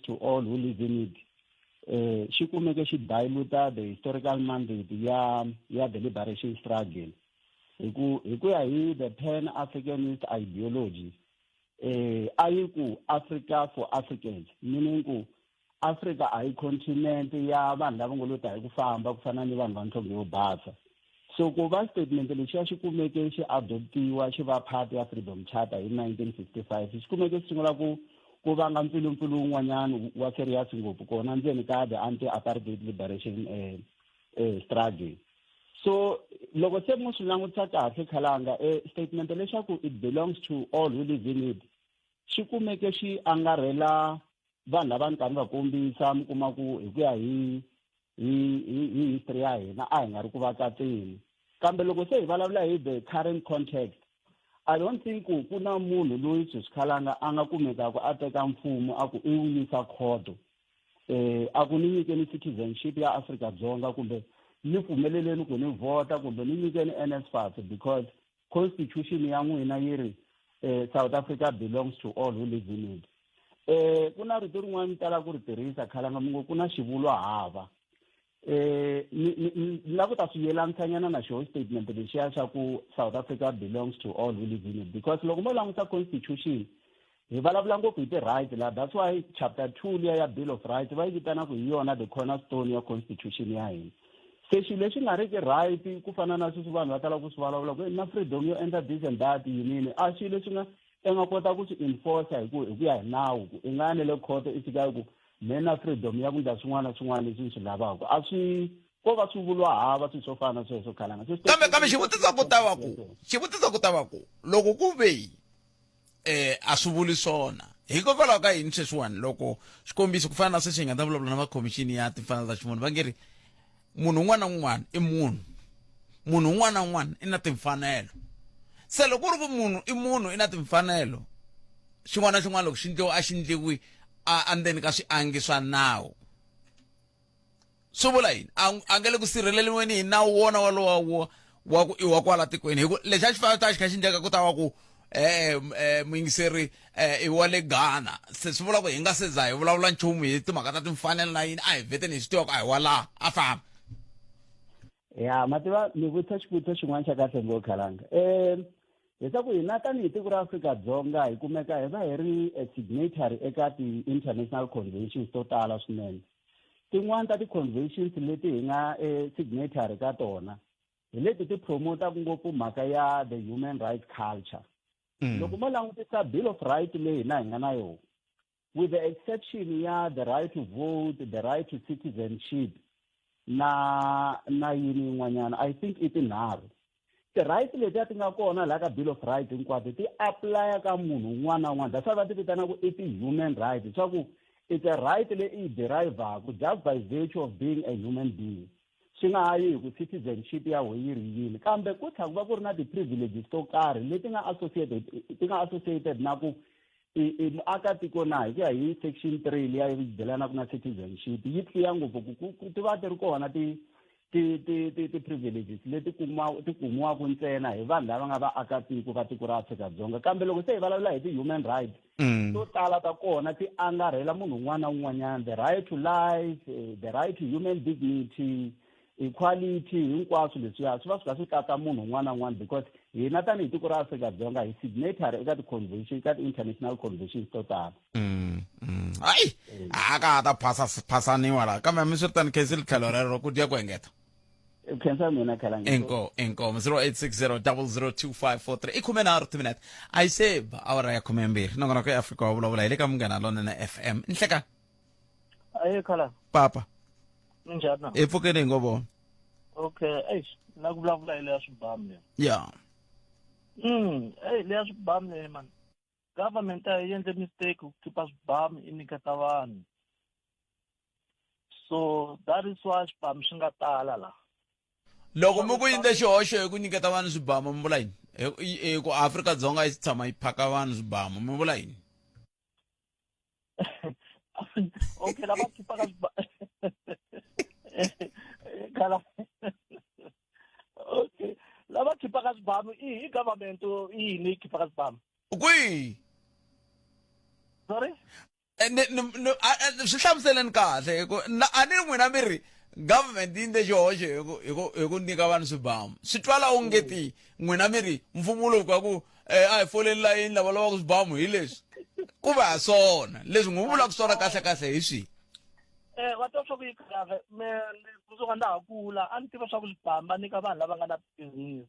to all who live in it. Xi kumeke xi diluta the historical mandate ya the liberation struggle. Hi ku ya hi the Pan-Africanist ideology a yi ku Africa for Africans, meaning ku Africa a hi continent ya vanhu lava ngo lo ta hi ku famba ku fana ni vanhu va nhlonge yo basa. So ku va statement lexiya xi kumeke xi adoptiwa xi va part ya Freedom Charter hi 1955 xi kumeke xi sungula ku vanga mpfilumpfilu wun'wanyana wa serious ngopfu kona ndzeni ka the anti-apartheid liberation struggle. So loko se mo swi langutisa kahle khalanga statement leswaku it belongs to all who live in it xi kumeke xi angarhela vanhu lava ni karhi va kombisa mi kuma ku hi ku ya hi history ya hina a hi nga ri ku va katseni kambe loko se hi vulavula hi the current context I don't think ku na munhu loyi swikhalanga a nga kumekaka a teka mfumo a ku i wu yisa khoto a ku ni nyikeni citizenship ya Afrika-Dzonga kumbe ni pfumeleleni ku ni vota kumbe ni nyikeni NSFAS because constitution ya n'wina yi ri South Africa belongs to all who live in it. Ku na rito rin'wana tala ku ri tirhisa khalanga mi ngo ku na xivulwa hava ni lava ta swi yelanisanyana na xo statement lexiya xa ku South Africa belongs to all who live in it because loko mo languta constitution hi vulavula ngopfu hi ti-rights laha that's why chapter 2 liya ya bill of rights va yi vitana ku hi yona the cornerstone ya constitution ya hina. Se xilo lexi nga riki right ku fana na sweswi vanhu va tala ku swi vulavula ku na freedom yo endla this and that yinini a xilo lexi nga nga kota ku swi enforce hi ku ya hi nawu ku i nga ya le court i fika ku na freedom ya ku endla swin'wana na swin'wana leswi swi lavaka a swi ko va swi vulwa hava swi swo fana sweswo khalanga kambe xivutiso ku ta va ku loko ku ve a swi vuli swona hikokwalaho ka yini sweswiwani loko xikombiso ku fana na sweswi hi nga ta vulavula na makhomixini ya timfanelo ta ximunhu va nge ri munhu un'wana na un'wana i munhu un'wana na un'wana i na timfanelo se loko ku ri ku munhu i munhu i na timfanelo xin'wana na xin'wana loko xi endliwa a xi endliwi andzeni ka swiangi swa nawu swi vula yini a nge le ku sirheleliweni hi nawu wona walowa wa ku iwa kwala tikweni hi ku lexi a xi fanele ta xi kha xi endleka ku ta va ku muyingiseri i wa le Ghana se swi vula ku hi nga se za hi vulavula nchumu hi timhaka ta timfanelo na yini a hi vheteni hi swi tiva ku a hi wa laha a famba ya mativa ni vutisa xivutiso xin'wana xa kahle ngo khalanga leswaku hina tanihi tiko ra Afrika-Dzonga hi kumeka hi va hi ri signatory eka ti-international conventions to tala swinene. Tin'wana ta ti-conventions leti hi nga signatory ka tona hi leti ti promotaka ngopfu mhaka ya the human rights culture. Loko mo langutisa bill of right leyi hina hi nga na yona with the exception ya the right to vote, the right to citizenship na yini yin'wanyana I think i tinharhu ti-rights letiya ti nga kona laha ka bill of rights hinkwato ti apply ka munhu un'wana na un'wana that's why va ti vitanaku i ti-human rights leswaku it's a right leyi derivaku just by virtue of being a human being swi nga ha yi hi ku citizenship ya wehe yi ri yini kambe ku tlha ku va ku ri na ti-privileges to karhi leti nga associated na ku muakatiko na hi ku ya hi section 3 leya yi byelanaku na citizenship yi tlhiya ngopfu ku ti va ti ri kona ti-privileges leti kumiwaku ntsena hi vanhu lava nga vaakatiko va tiko ra Afrika-Dzonga kambe loko se hi vulavula hi ti-human rights to tala ta kona ti angarhela munhu un'wana na un'wanyana the right to life the right to human dignity equality hinkwaswo leswiya swi va swi kha swi katsa munhu un'wana na un'wana because hina tanihi tiko ra Afrika-Dzonga hi signatory eka ti-convention eka ti-international conventions to tala hayi a ka ta phasaniwa la kambe mi swi tani khesi litlhelo rero ku dya ku engeta khensa mina khala inkomo 0860002543 ikhumenharhu timinete a yi seba awara ya 12 nongonoko ya Afrika wa vulavula hi le ka Munghana Lonene FM nhleka aye khala papa njani na i pfukeni ngovo okay la ku vulavula hi leya swibamu ya leya swibamu man government a yi endle mistake ku khipa swibamu i nyiketa vanhu so that is why swibamu swi nga tala la loko mi ku yindle xihoxo hi ku nyiketa vanhu swibamu mi vula yini ku Afrika-Dzonga yi tshama yi phaka vanhu swibamu mi vula yini okay lava khipaka khala okay lava khipaka swibamu i government yini khipaka swibamu kwihi sorry swi hlamuseleni kahle a ni n'wina mi ri government yi ndle xihoxo hi ku nyika vanhu swibamu swi twala ongeti n'wina mi ri mfumo lowu ka ku a hi foleni layini lava lavaka swibamu hi leswi ku va ha swona leswi n'wi vulaka swona kahle hi swihi wa twa swa ku yi kahle kusuka nda ha kula a ni tiva swa ku swibamu va nyika vanhu lava nga na business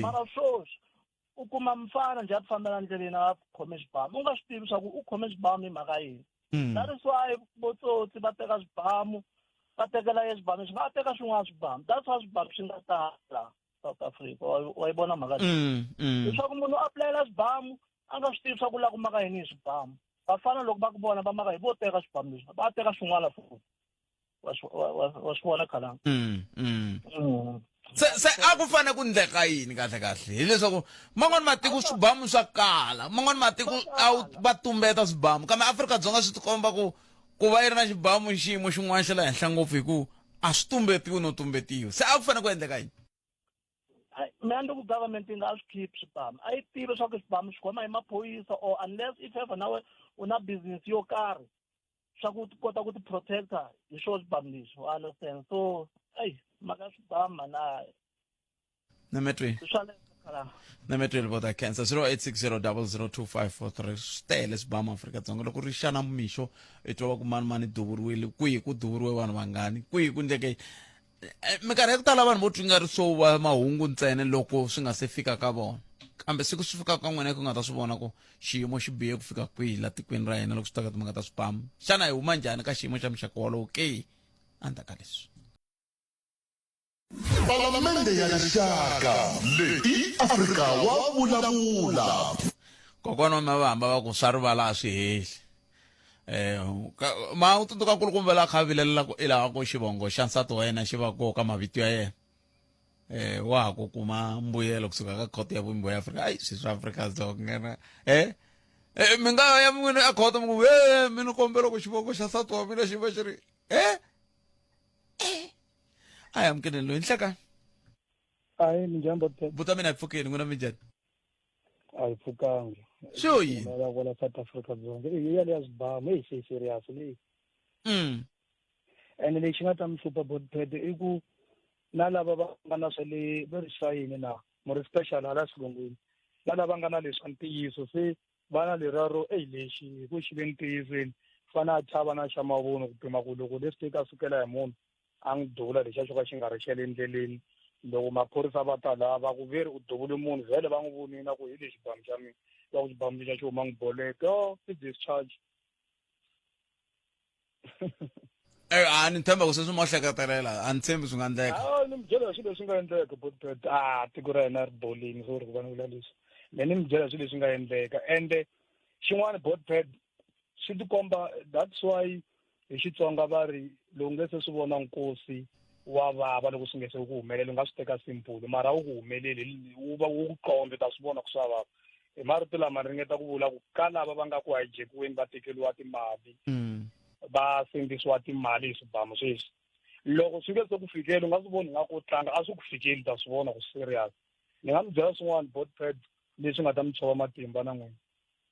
mara swoswi u kuma mfana njhe a ti fambela ndleleni a khome swibamu u nga swi tivi swa ku u khome swibamu hi mhaka yini that is why votsotsi va teka swibamu va tekela ye swibamu swi va teka swin'wana swibamu that's why swibamu swi nga tala South Africa wa yi vona mhaka leswaku munhu u apulayela swibamu a nga swi tivi swa ku lava ku maka yini hi swibamu vafana loko va ku vona va maka hi vo teka swibamu leswi va teka swin'wana futhi wa swi vona khalanga se a ku fane ku ndleka yini kahle hileswaku man'wani matiko swibamu swa kala man'wani matiko va tumbeta swibamu kambe Afrika-Dzonga swi tikomba ku va yi ri na xibamu xiyimo xin'wana xa le henhla ngopfu hi ku a swi tumbetiwi no tumbetiwa se a ku fane ku endleka yini mina ndi ku government yi nga swi khiphi swibamu a yi tivi swa ku swibamu swi khoma hi maphoyisa or unless if ever nawe u na business yo karhi swa ku kota ku ti-protecta hi swo swibamu leswi u understand so maka swibamu mana nemetweni vota cancer 0860002543 swi tele swibamu Afrika-Dzonga loko ri xana mixo i twa va ku mani duvuriwile kwihi ku duvuriwe vanhu vangani kwihi ku ndleke minkarhi ya ku tala vanhu vo twi nga ri swo va mahungu ntsena loko swi nga se fika ka vona kambe siku swi fika ka n'wina ku nga ta swi vona ku xiyimo xi bihe ku fika kwihi la tikweni ra hina loko swi ta ka timhaka ta swibamu xana hi huma njhani ka xiyimo xa muxaka wolowo ke andzaka leswi Palamende ya rixaka leyi Afrika wa vulavula kokwana wa mavamba va ku swa rivala a swi heli ma u tsundzuka nkulukumba la kha vilelela ku i lava ku xivongo xa nsati wa yena xi va koho ka mavito ya yena wa ha ku kuma mbuyelo kusuka ka khoto ya vumbiwa ya Afrika ayi swi swa Afrika-Dzonga mi nga ya n'wini a khoto mi ku mi ni kombela ku xivongo xa nsati wa mina xi va xi ri a hi amukeleni loyi nhleka hayi minjhani buta mina hi pfukeni n'wina minjhani a hi pfukanga xo yini vona South Africa-Dzonga ya leya swibamu hi serious leyi ene lexi nga ta mi hlupha botped i ku na lava va nga na swa le va ri sayini na muri special hala xilungwini na lava nga na leswi ntiyiso se va na leraro lexi hi ku xi ve ntiyiseni fana a chava na xa mavun'wa ku pima ku loko leswi teka sukela hi munhu a n'wi duvula lexiya xo ka xi nga ri xa le ndleleni loko maphorisa va ta laha va ku veri u duvule munhu vhele va n'wi vonile ku hi lexi xibamu xa mina va ku xibamu lexa xi huma n'wi boleka i discharge a ni tshemba ku sweswi mo hleketelela a ni tshembi swi nga endleka ni mi byela swilo leswi nga endleka but tiko ra hina ri bolini sorry ku va ni vula leswi ni mi byela swilo leswi nga endleka ende xin'wana botped swi tikomba that's why hi Xitsonga va ri loko nge se swi vona nkosi wa vava loko swi nge se ku humelela u nga swi teka simple mara wu ku humeleli wu ku qombe ta swi vona ku swa vava hi marito lama ringeta ku vula ku ka lava va nga ku hijack-iweni va tekeriwa timali va sendisiwa timali hi swibamu sweswi loko swi nge se ku fikeli u nga swi voni nga ku tlanga a swi ku fikeli ta swi vona ku serious ni nga mi byela swin'wana botped leswi nga ta mi tshova matimba na n'wina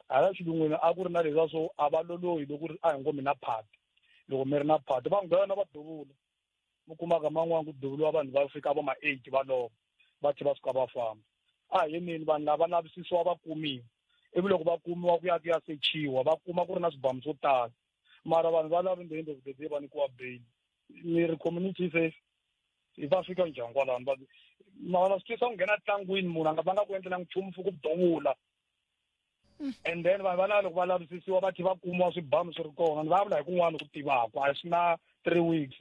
hala xilungwini a ku ri na leswiya swo a va lolohi loko ri a hi ngo mi na phati loko mi ri na phati va nghena va duvula mi kumaka man'wana ku duvuliwa vanhu va fika vo ma-8 va lova va tlhe va suka va famba a hi yinini vanhu lava lavisisiwa va kumiwa ivi loko va kumiwa ku ya ku ya sechiwa va kuma ku ri na swibamu swo tala mara vanhu va lava ndende ku dede va nikiwa bail mi ri community se hi va fika njhani kwalano mara swi tisa ku nghena tlangwini munhu va nga ku endlela nchumu fuku duvula and then vanhu va lava loko va lavisisiwa va tlhe va kumiwa swibamu swi ri kona ni va vula hi kun'wana ku tivaka a swi na 3 weeks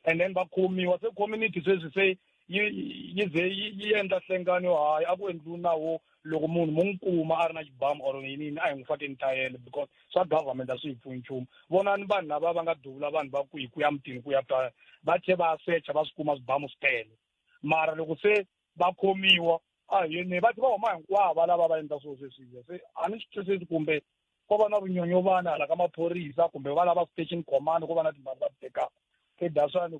and then va khomiwa se community sweswi se yi ze yi endla nhlengano hayi a ku endliwi nawu loko munhu mo n'wi kuma a ri na xibamu or yinini a hi n'wi fakeni tayele because swa government a swi hi pfuni nchumu vonani vanhu lava va nga duvula vanhu va ku ya mutini ku ya tala va tlhe va secha va swi kuma swibamu swi tele mara loko se va khomiwa a hi yini va tlhe va huma hinkwavo lava va endla swilo sweswiya se a ni swi twisisi kumbe ko va na vunyonyovana hala ka maphorisa kumbe va lava station command ko va na timali va ti tekaka daswani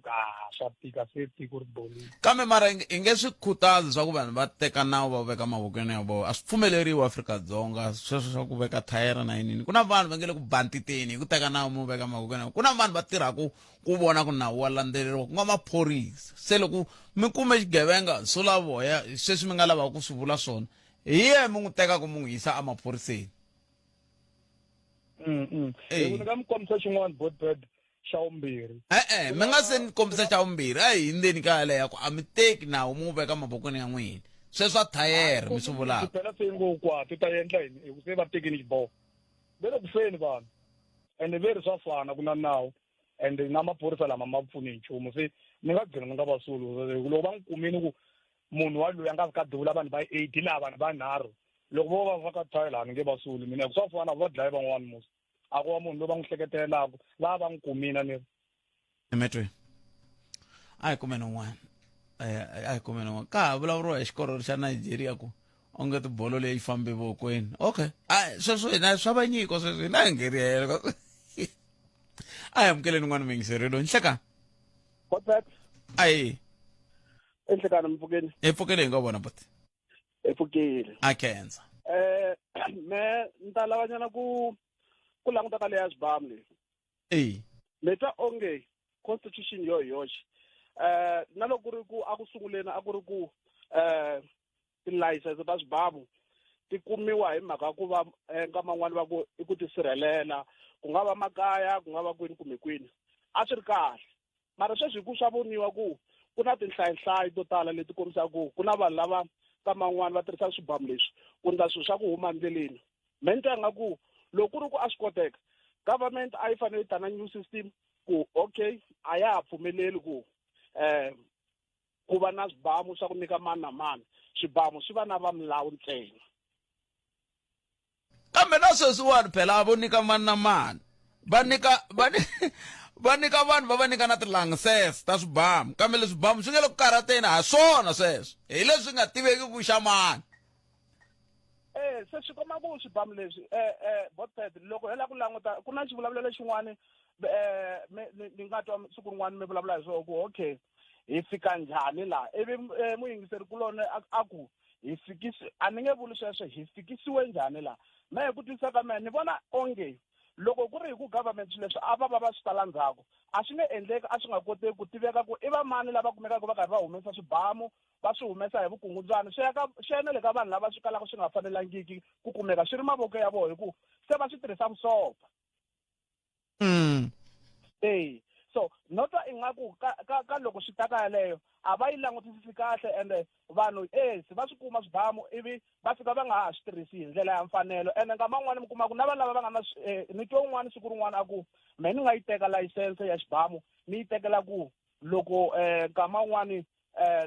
swa tika se tiko ri bolile kambe mara hi nge swi khutazi swa ku vanhu va teka nawu va veka mavokweni ya vona a swi pfumeleriwi Afrika-Dzonga sweswo swa ku veka thayere na yinini ku na vanhu va nge le ku bantiteni hi ku teka nawu mu veka mavokweni ya ku na vanhu va tirhaku ku vona ku nawu wa landzeleriwa ku nga maphorisa se loko mi kume xigevenga swo lavoya sweswi mi nga lavaka ku swi vula swona hi ye mi n'wi teka ku mi n'wi yisa emaphoriseni ni nga mi kombisa xin'wana botped xa vumbirhi mi nga se ni kombisa xa vumbirhi a hi hindzeni ka yaleyo ku a mi teki nawu mu veka mavokweni ya n'wina sweswi a thayere mi swi vulaka phela se ngo kwato ta endla yini hi se va tekini xiboho ve le ku feni vanhu ende ve ri swa fana ku na nawu ende na maphorisa lama ma pfuni hi nchumu se ni nga gcina ni nga va sulu loko va n'wi kumini ku munhu wa loyi a nga fika duvula vanhu va 8 laha vanhu vanharhu loko vo va va ka thayela ni nge va sulu mina swa fana va dlaya van'wana musi a ku wa munhu loyi va n'wi hleketelelaku va va n'wi kumina ni emetweni a hi kumeni un'wana a hi kumeni un'wana ka ha vulavuriwa hi xikororo xa Nigeria ku onge tibolo leyi fambe vokweni okay sweswo hina swa vanyiko sweswo hina hi ngheriyela a hi amukeleni n'wana mingiserelo nhlekani ayi enhlekani mpfukeni epfukele hi nga vona but epfukile a khensa me ni ta lavanyana ku languta ka leya swibamu leyi ni twa onge constitution yo hi yoxe na loko ku ri ku a ku sunguleni a ku ri ku tilayisense ta swibamu ti kumiwa hi mhaka ya ku va ka man'wani va ku i ku tisirhelela ku nga va makaya ku nga va kwini kumbe kwini a swi ri kahle mara sweswi ku swa voniwa ku ku na tinhlayihlayi to tala leti kombisaka ku na vanhu lava ka man'wani va tirhisaka swibamu leswi ku endla swilo swa ku huma endleleni me ni tanga ku loko ku ri ku a swi koteka government a yi fanele yi ta na new system ku okay a ya ha pfumeleli ku va na swibamu swa ku nyika mani na mani swibamu swi va na va milawu ntsena kambe na sweswiwani phela vo nyika mani na mani va nyika vanhu va nyika na tilangsese ta swibamu kambe leswi swibamu swi nge le ku karhateni ha swona sweswo hi leswi nga tiveki ku xa mani se swi komba ku swibamu leswi botped loko hela ku languta ku na xivulavulelo xin'wana ni nga twa siku rin'wana mi vulavula hi swona ku okay hi fika njhani laha ivi muyingiseri kuloni a ku hi a ni nge vuli sweswo hi fikisiwe njhani laha me hi ku twisisa ka mehe ni vona onge loko ku ri hi ku government swilo leswi a va swi tala ndzhaku a swi nge endleki a swi nga koteki ku tiveka ku i va mani lava kumekaka va karhi va humesa swibamu va swi humesa hi vukungundzwana swi ya na le ka vanhu lava swi kalaka swi nga fanelangiki ku kumeka swi ri mavoko ya vona hi ku se va swi tirhisa vusofa so notwa ingaku ka loko swi ta ka yaleyo a va yi langutisisi kahle ende vanhu se va swi kuma swibamu ivi va fika va nga ha swi tirhisi hi ndlela ya mfanelo ende nkama wun'wani mi kuma ku na vanhu lava va nga na ni twe un'wana siku rin'wana a ku me ni nga yi teka layisense ya xibamu ni yi tekela ku loko nkama wun'wani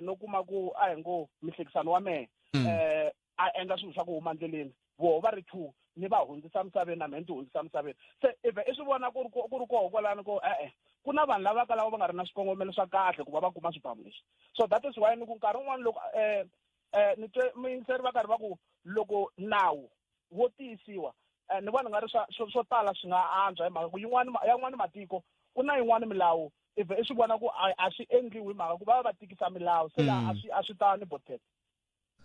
no kuma ku a hi ngo mihlekisano wa mehe a endla swilo swa ku huma ndleleni vo va ri two ni va hundzisa misaveni na mhe ti hundzisa misaveni se ive i swi vona ku ri koho kwalani ko ku na vanhu lava ka lava va nga ri na swikongomelo swa kahle ku va kuma swibamu leswi so that is why ni ku nkarhi wun'wana loko ni twe muyingiseri va karhi va ku loko nawu wo tiyisiwa ni vona nga ri swo tala swi nga antswa hi mhaka ku yan'wani matiko ku na yin'wani milawu ive i swi vona ku a swi endliwi hi mhaka ku va tikisa milawu se laha a swi tani botet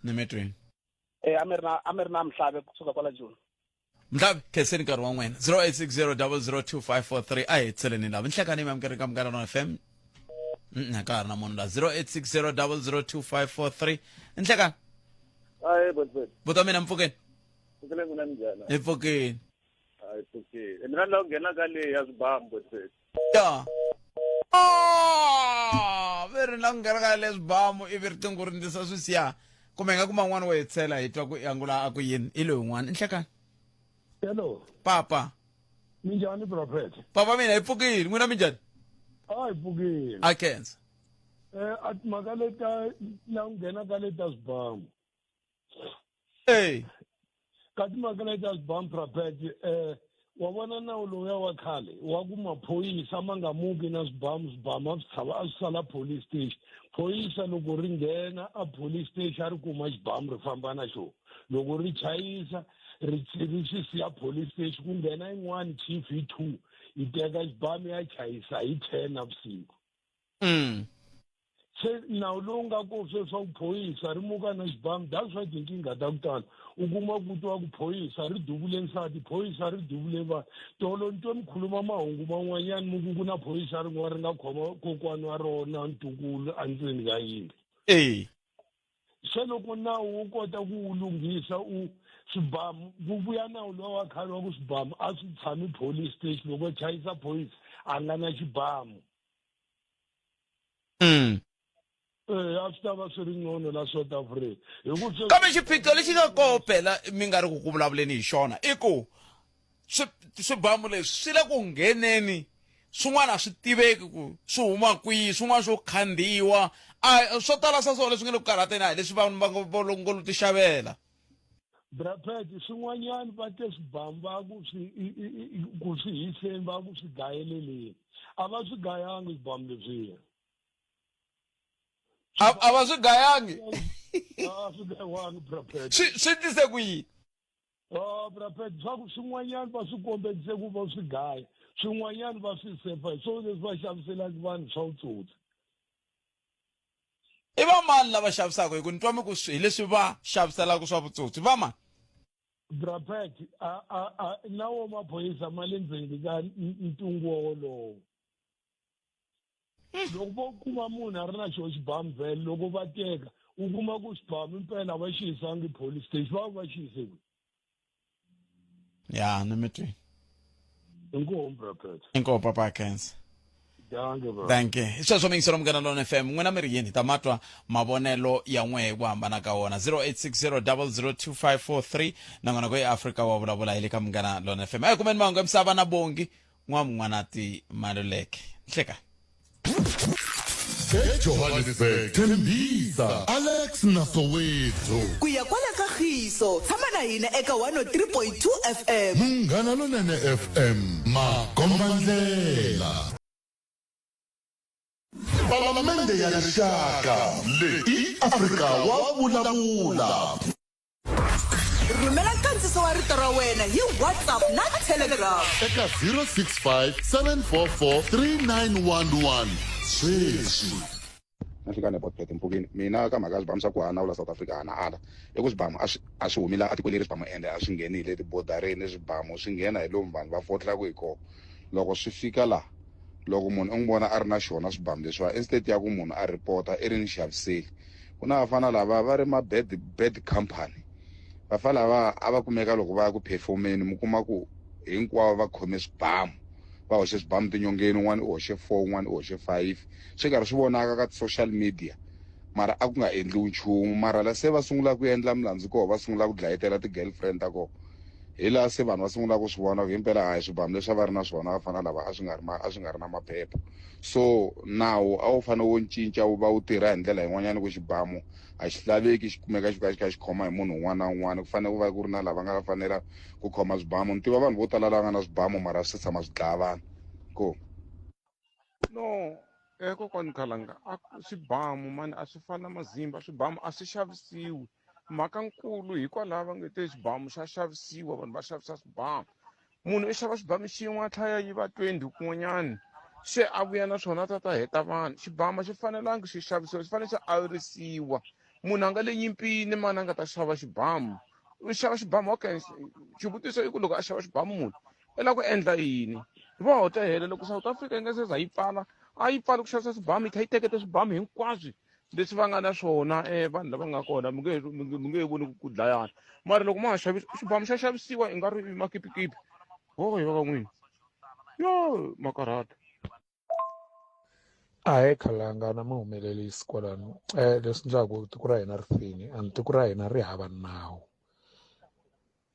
ni metweni a mi ri na Mhlabe kusuka kwala Joni Mhlabe khenseni nkarhi wa n'wina 0860002543 a hi tseleni lava nhlekani mi amukeri ka Munghana Lonene FM na ka ha ri na munhu la 0860002543 nhlekani buta mina mpfukeni hi pfukeni mina la nghena ka leyi ya swibamu ya veri na ku nghena ka le swibamu ivi ri tingurindzisa swi siya kumbe nga kuma n'wana wo hi tshela hi twa ku angula a ku yini i loyi n'wana nhlekani hello papa minjhani prophet papa mina hi pfukile n'wina minjhani hi pfukile a khensa mhaka leta na ku nghena ka leta swibamu ka timhaka leta swibamu prophet wa vona nawu lowuya wa khale wa ku maphoyisa ma nga muki na swibamu a swi sala police station phoyisa loko ri nghena a police station a ri kuma xibamu ri famba na xona loko ri chayisa ri xi siya police station ku nghena yin'wana chief hi 2 yi teka xibamu ya chayisa hi 10 navusiku se nawu lowu nga ko sweswa ku phoyisa ri muka na xibamu that's why tinkingha ta ku tala u kuma ku twa ku phoyisa ri duvule nsati phoyisa ri duvule vanhu tolo ni twe mi khuluma mahungu man'wanyani mi ku na phoyisa rin'wana ri nga khoma kokwani wa rona ntukulu endzeni ka yindlu se loko nawu wu kota ku wu lunghisa swibamu ku vuya nawu lowu wa khale wa ku swibamu a swi tshami police station loko chayisa phoyisa a nga na xibamu a swi ta va swi ri ngcono la South Africa kambe xiphiqo lexi nga koho phela mi nga ri ku vulavuleni hi xona i ku swibamu leswi swi le ku ngheneni swin'wana a swi tiveki ku swi huma kwihi swin'wana swo khandziyiwa swo tala swa swona leswi nga le ku karhateni a hi leswi vanhu va ngo ti xavela brapet swin'wanyani va te swibamu va ku swi hiseni va ku swi gayeleleni a va swi gayangi swibamu leswiya a va swi gayangi swi gayiwangi brapet swi tise ku yini brapet swa ku swin'wanyani va swi kombetise ku va swi gaya swin'wanyani va swi sefa hi swona leswi va xaviselaka vanhu swa vutsotsi i va mani lava xavisaka hi ku ni twa mi ku hi leswi va xaviselaka swa vutsotsi va mani brapet na wo maphoyisa ma le ndzeni ka ntungu wolowo loko vo kuma munhu a ri na xo xibamu vhele loko va teka u kuma ku xibamu impela va xi yisangi police station va va xi yise ya ni mi twi inkomu brapet inkomu papa Kenza bro. Thank you. Sweswo mingiselo Munghana Lonene FM n'wina mi ri yini ta matwa mavonelo ya n'we hi ku hambana ka wona 0860002543 nangona ko eAfrica wa vulavula hi le ka Munghana Lonene FM ayi kumeni mahungu ya misava na bongi n'wanati Maluleke nhleka eJohannesburg Tembisa Alex Nasowethu kuya kwala Kagiso tshama na hina eka 103.2 FM Munghana Lonene FM Magombandlela Palamende ya Rixaka le iAfrika wa vulavula rhumela nkandziso wa rito ra wena hi WhatsApp na Telegram eka 065 sweswi nahlekane about phethe mpukini mina ka mhaka swibamu swa ku hanawula South Africa hana hala i ku swibamu a swi humila atiko leri swibamu ende a swi nghenile tibodareni swibamu swi nghena hi lomu vanhu va fotlaka hi kona loko swi fika laha loko munhu u n'wi vona a ri na xona swibamu leswiwa instead ya ku munhu a report-a i ri ni xaviseli ku na vafana lava va ri bad company vafana lava a va kumeka loko va ya ku performeni mi kuma ku hinkwavo va khome swibamu va hoxe swibamu tinyongeni, un'wana u hoxe 4 un'wana u hoxe 5 swi karhi swi vonaka ka social media mara a ku nga endliwi nchumu. Mara la se va sungula ku endla milandzu koho, va sungula ku dlayetela ti-girlfriend ta koho, hi laha se vanhu va sungula ku swi vona ku himpela hayi swibamu leswi a va ri na swona va fana lava a swi nga ri na maphepha. So nawu a wu fanele wo cinca wu va wu tirha hi ndlela yin'wanyana, ku xibamu a xi laveki xi kumeka xi kha xi khoma hi munhu un'wana na un'wana, ku fanele ku va ku ri na lava nga fanela ku khoma swibamu. Ni tiva vanhu vo tala lava nga na swibamu mara swi tshama swi dlaya vanhu ko. No, kokwani Khalanga, swibamu mani a swi fani na mazimba, swibamu a swi xavisiwi. Mhaka nkulu hikwalaho va nge te xibamu xa xavisiwa, vanhu va xavisa swibamu. Munhu i xava xibamu xin'we a tlhela yi va 20 kun'wanyani, se a vuya na swona ta heta vanhu. Xibamu a xi fanelangi xi xavisiwa, xi fanele xi ayirisiwa. Munhu a nga le nyimpini mani a nga ta xava xibamu. U xava xibamu, okay, xivutiso i ku loko a xava xibamu munhu i lava ku endla yini? Va hota hela loko South Africa yi nga se za yi pfala, a yi pfala ku xavisa swibamu, yi kha yi teketa swibamu hinkwaswo leswi va nga na swona vanhu lava nga kona mi nge voni ku dlayana. Mara loko ma ha xavisa xibamu xa xavisiwa i nga ri makipikipi hoyi va ka n'wini yo makarhata. Hayi Khalanga na muhumelerisi kwalano, leswi endlaku tiko ra hina ri fini and tiko ra hina ri hava nawu.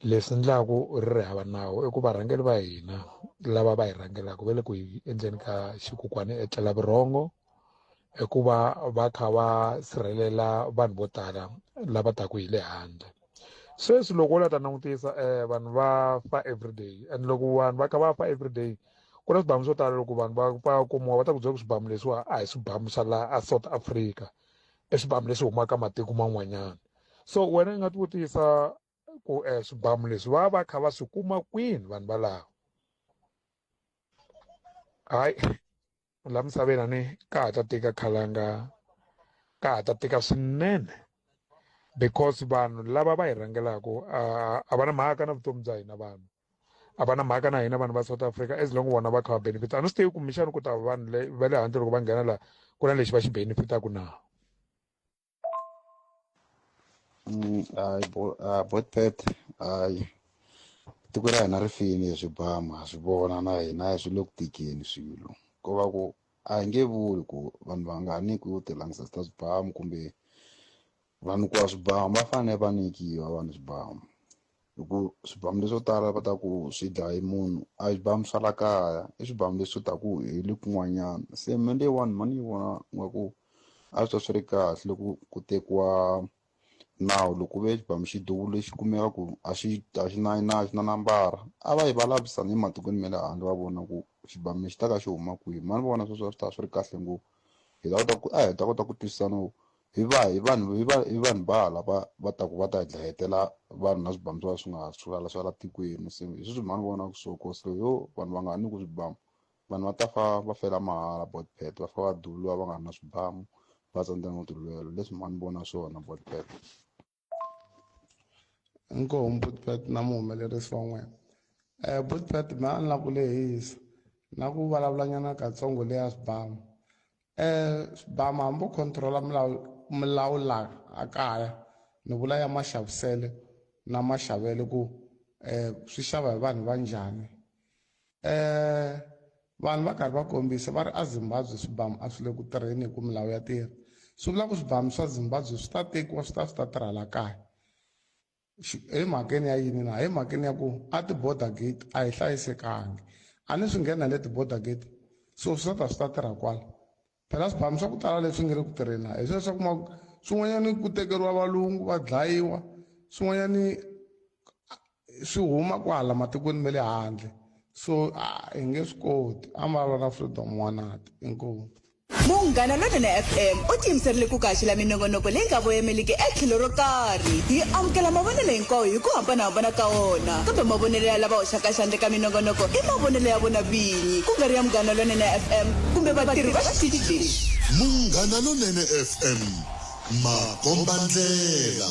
Leswi endlaku ri hava nawu i ku varhangeri va hina lava va hi rhangelaka va le ku hi endleni ka xikukwana etlela vurhongo, i ku va kha va sirhelela vanhu vo tala lava taka hi le handle. Sweswi loko u la ta langutisa vanhu va fa everyday, and loko vanhu va kha va fa everyday ku na swibamu swo tala. Loko vanhu va kumiwa va ta ku byela ku swibamu leswiwa a hi swibamu swa laha a South Africa, i swibamu leswi humaka matiko man'wanyana. So wena i nga ti vutisa ku swibamu leswi va kha va swi kuma kwini vanhu valava? Hayi la misaveni a ni ka ha ta tika Khalanga, ka ha ta tika swinene, because vanhu lava va hi rhangelaka a va na mhaka na vutomi bya hina, vanhu a va na mhaka na hina vanhu va South Africa, as long vona va kha va benefita. A ni swi tivi kumbexani ku ta vanhu va le handle loko va nghena laha ku na lexi va xi benefitaka na. Botpet hayi tiko ra hina ri fini hi swibamu, ha swi vona na hina swi le ku tikeni swilo, ko va ku a hi nge vuli ku vanhu va nga nyikiwi tilangisa ta swibamu kumbe vanhu ku wa swibamu va fanele va nyikiwa vanhu swibamu. Hikuva swibamu leswo tala va ta ku swi dlayi munhu a hi swibamu swa la kaya, i swibamu leswi ta ku hi le kun'wanyana. Se me leyiwani mani yi vona nga ku a swi ri kahle loko ku tekiwa nawu, loko ve xibamu xi duvule xi kumeka ku a xi na nambara, a va yi va lavisana ematikweni ma le handle va vona ku xibamu lexi ta ka xi huma kwihi. Mani vona sweswo swi ta swi ri kahle ngopfu, hi ta kota ku twisisana hi vanhu va lava va ta ku va ta hi dlayetela vanhu na swibamu swo swi nga swa la tikweni. Se hi sweswi mani vona ku so kosile yo vanhu va nga nyikiwi swibamu, vanhu va ta va fela mahala. Botpet va va duluwa va nga ri na swibamu, va tsandzeka no tilwela. Leswi mani vona swona Botpet. Inkomu Botpet na muhumelerisi wa n'wina. Botpet mi a ni la ku lehisa na ku vulavulanyana katsongo leya swibamu. Swibamu hambi u control-a milawu laha a kaya, ni vula ya maxavisele na maxavelo ku swi xava hi vanhu va njhani. Vanhu va karhi va kombisa va ri a Zimbabwe swibamu a swi le ku tirheni hi ku milawu ya tirha. Swi vula ku swibamu swa Zimbabwe swi ta tekiwa swi ta tirha la kaya. Hi mhakeni ya yini na? Hi mhakeni ya ku a ti-border gate a hi hlayisekangi, a ni swi nghena le ti-border gate so swi ta tirha kwala. Phela swibamu swa ku tala leswi nga le ku tirheni hi sweswo swa kuma swin'wanyani ku tekeriwa valungu va dlayiwa, swin'wanyani swi huma kwala matikweni ma le handle. So hi nge swi koti, a ma va na freedom wanati. Inkomu. Munghana Lonene FM u tiyimiserile ku kaxila minongonoko leyi nga voyameliki etlhelo ro karhi. Hi amukela mavonelo hinkwawo hi ku hambanahambana ka wona, kambe mavonelo ya lava hoxaka xandla ka minongonoko i mavonelo ya vona vinyi, ku nga ri ya Munghana Lonene FM kumbe vatirhi va xitichi lexi. Munghana Lonene FM, makombandlela.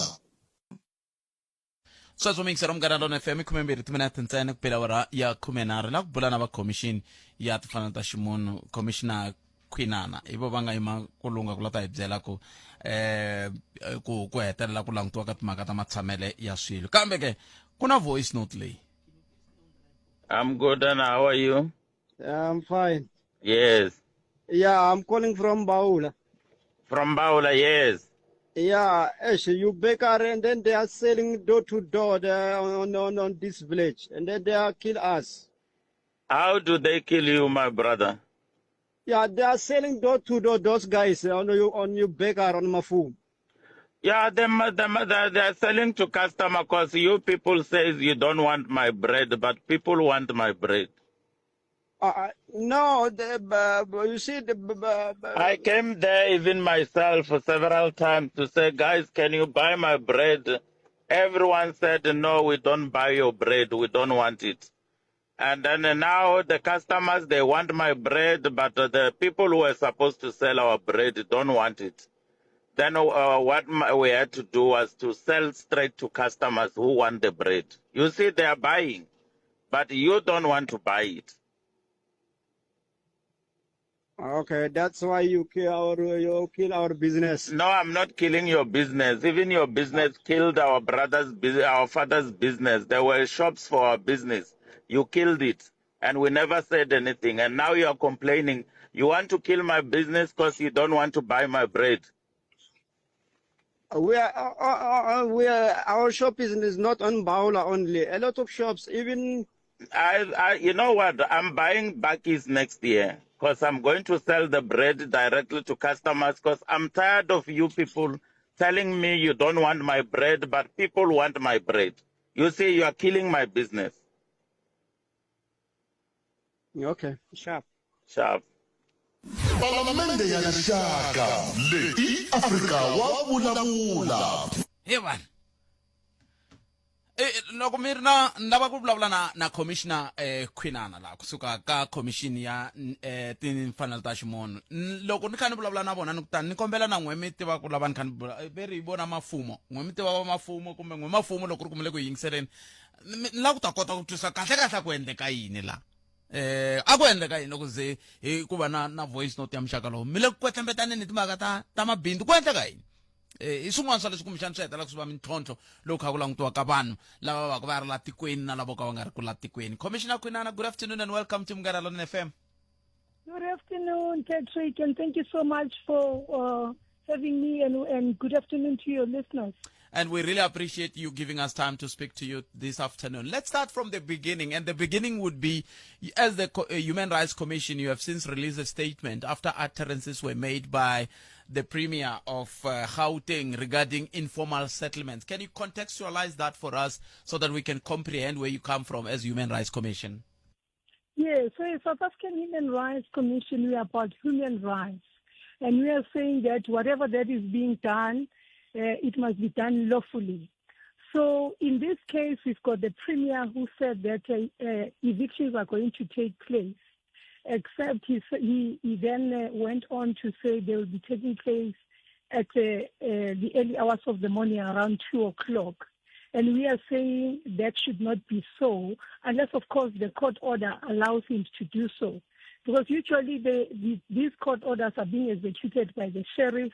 Sweswo mixer Munghana Lonene FM 12 timinete ntsena ku phela awara ya 13 la ku bula na va commission ya timfanelo ta ximunhu, commissioner Khwinana hi vo va nga yima ku lunga ku la ta hi byela ku ku hetelela ku langutiwa ka timhaka ta matshamele ya swilo. Kambe ke ku na voice note leyi. I'm good and how are you? I'm fine. Yes. Yeah, I'm calling from Baula. From Baula, yes. Yeah, actually, you baker, and then they are selling door to door on this village, and then they are kill us. How do they kill you, my brother? Yeah, they are selling door to door. Those guys on your baker on Mafu. Yeah, they are selling to customer because you people says you don't want my bread, but people want my bread. No, you see, I came there even myself several times to say, guys, can you buy my bread? Everyone said, no, we don't buy your bread. We don't want it. And then now the customers, they want my bread, but the people who are supposed to sell our bread don't want it. Then what we had to do was to sell straight to customers who want the bread. You see, they are buying, but you don't want to buy it. Okay, that's why you kill our business. No, I'm not killing your business. Even your business killed our our father's business. There were shops for our business. You killed it, and we never said anything. And now you are complaining. You want to kill my business because you don't want to buy my bread. Our shop is not on Baula only. A lot of shops, even. You know what? I'm buying Bakis next year because I'm going to sell the bread directly to customers because I'm tired of you people telling me you don't want my bread, but people want my bread. You see, you are killing my business. Okay, sharp. Sharp. Palamende ya rixaka leyi Afrika wa vulavula. Hey man. Loko mi ri na ndava ku vulavula na commissioner Khwinana la kusuka ka commission ya timfanelo ta ximunhu. Loko ni kha ni vulavula na vona ni kutani ni kombela na n'we mi tiva ku lava ni kha ni veri hi vona mafumo n'we mi tiva va mafumo kumbe n'we mafumo loko ri kumile ku yingiseleni ni la ku ta kota ku twisa kahle kahle ku endleka yini la a ku endleka yini loko ze ku va na voice note ya muxaka lowu mi le ku kwetlembetani timhaka ta mabindzu ku endleka yini i swin'wana swa leswi kumbexana swi hetelaka swi va mintlhontlho lowu kha ku langutiwa ka vanhu lava va ku va ri la tikweni na lavo ka va nga ri ku la tikweni. Commissioner Khwinana, good afternoon and welcome to Munghana Lonene FM. Good afternoon, Patrick, and thank you so much for having me, and good afternoon to your listeners. And we really appreciate you giving us time to speak to you this afternoon. Let's start from the beginning. And the beginning would be, as the Human Rights Commission, you have since released a statement after utterances were made by the Premier of Gauteng regarding informal settlements. Can you contextualize that for us so that we can comprehend where you come from as Human Rights Commission? Yes, so as South African Human Rights Commission, we are about human rights. And we are saying that whatever that is being done, it must be done lawfully. So in this case, we've got the Premier who said that evictions are going to take place, except he then went on to say they will be taking place at the early hours of the morning around 2 o'clock. And we are saying that should not be so, unless, of course, the court order allows him to do so. Because usually these court orders are being executed by the sheriff,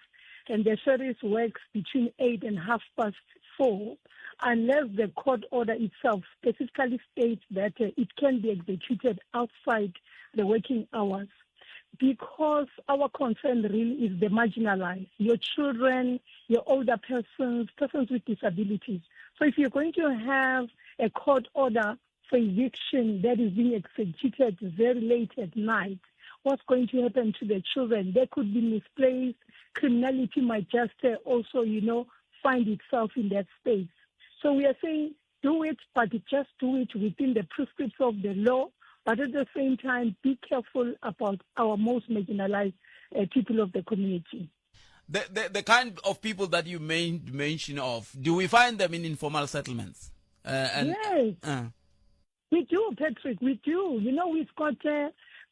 and the sheriff works between 8 and 4:30, unless the court order itself specifically states that it can be executed outside the working hours. Because our concern really is the marginalized, your children, your older persons, persons with disabilities. So if you're going to have a court order for eviction that is being executed very late at night, what's going to happen to the children? They could be misplaced. Criminality might just also, find itself in that space. So we are saying do it, but just do it within the prescripts of the law, but at the same time be careful about our most marginalized people of the community. The kind of people that you mention of, do we find them in informal settlements? Yes. We do, Patrick, we do. We've got...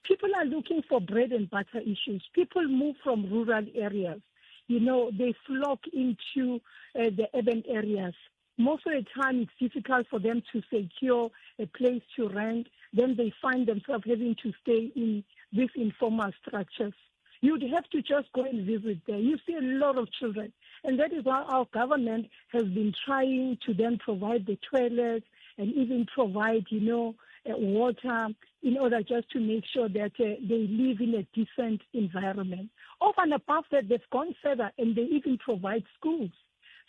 people are looking for bread and butter issues. People move from rural areas. They flock into the urban areas. Most of the time, it's difficult for them to secure a place to rent. Then they find themselves having to stay in these informal structures. You'd have to just go and visit there. You see a lot of children. And that is why our government has been trying to then provide the toilets and even provide, water, in order just to make sure that they live in a decent environment. Over and above that, they've gone further and they even provide schools.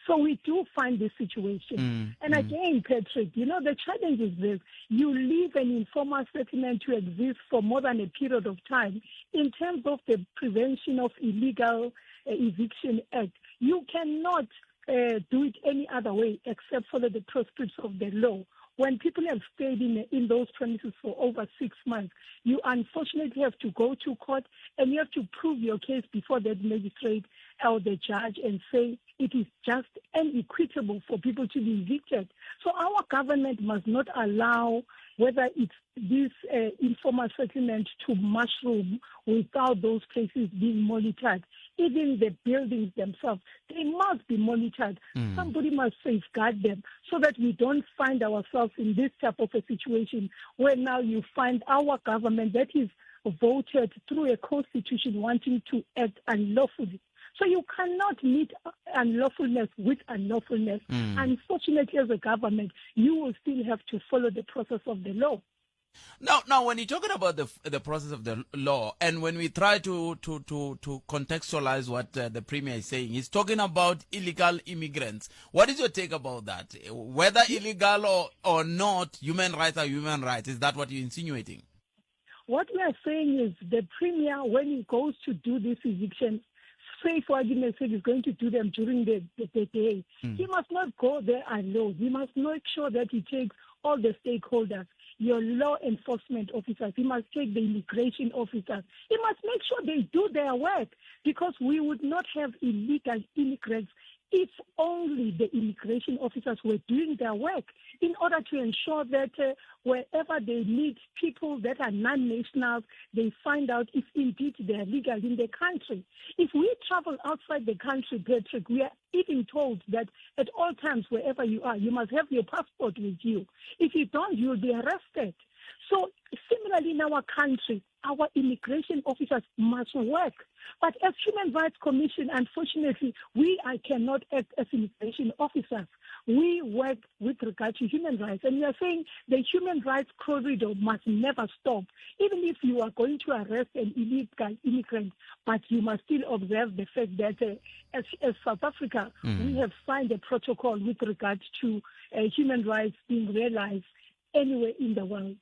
So we do find this situation. And again, Patrick, the challenge is this. You leave an informal settlement to exist for more than a period of time. In terms of the Prevention of Illegal Eviction Act, you cannot do it any other way except follow the prescripts of the law. When people have stayed in those premises for over 6 months, you unfortunately have to go to court and you have to prove your case before that magistrate or the judge and say it is just unequitable for people to be evicted. So our government must not allow whether it's this informal settlement to mushroom without those places being monitored. Even the buildings themselves, they must be monitored. Somebody must safeguard them so that we don't find ourselves in this type of a situation where now you find our government that is voted through a constitution wanting to act unlawfully. So you cannot meet unlawfulness with unlawfulness. Unfortunately, as a government, you will still have to follow the process of the law. Now, when you're talking about the process of the law, and when we try to contextualize what the Premier is saying, he's talking about illegal immigrants. What is your take about that? Whether illegal or not, human rights are human rights. Is that what you're insinuating? What we are saying is the Premier, when he goes to do this eviction, say for argument's sake, is going to do them during the day. He must not go there alone. He must make sure that he takes all the stakeholders, your law enforcement officers. He must take the immigration officers. He must make sure they do their work, because we would not have illegal immigrants if only the immigration officers were doing their work in order to ensure that wherever they meet people that are non-nationals, they find out if indeed they are legal in the country. If we travel outside the country, Patrick, we are even told that at all times, wherever you are, you must have your passport with you. If you don't, you'll be arrested. So similarly in our country, our immigration officers must work. But as Human Rights Commission, unfortunately, I cannot act as immigration officers. We work with regard to human rights. And we are saying the human rights corridor must never stop. Even if you are going to arrest an illegal immigrant, but you must still observe the fact that as South Africa, we have signed a protocol with regard to human rights being realized anywhere in the world.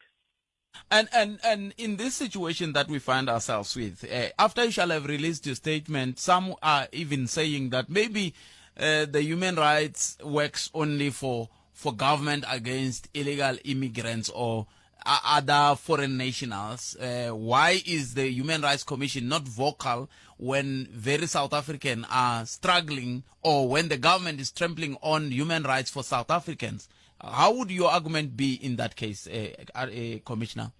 And in this situation that we find ourselves with, after you shall have released your statement, some are even saying that maybe the human rights works only for government against illegal immigrants or other foreign nationals. Why is the Human Rights Commission not vocal when very South African are struggling, or when the government is trampling on human rights for South Africans? How would your argument be in that case, Commissioner?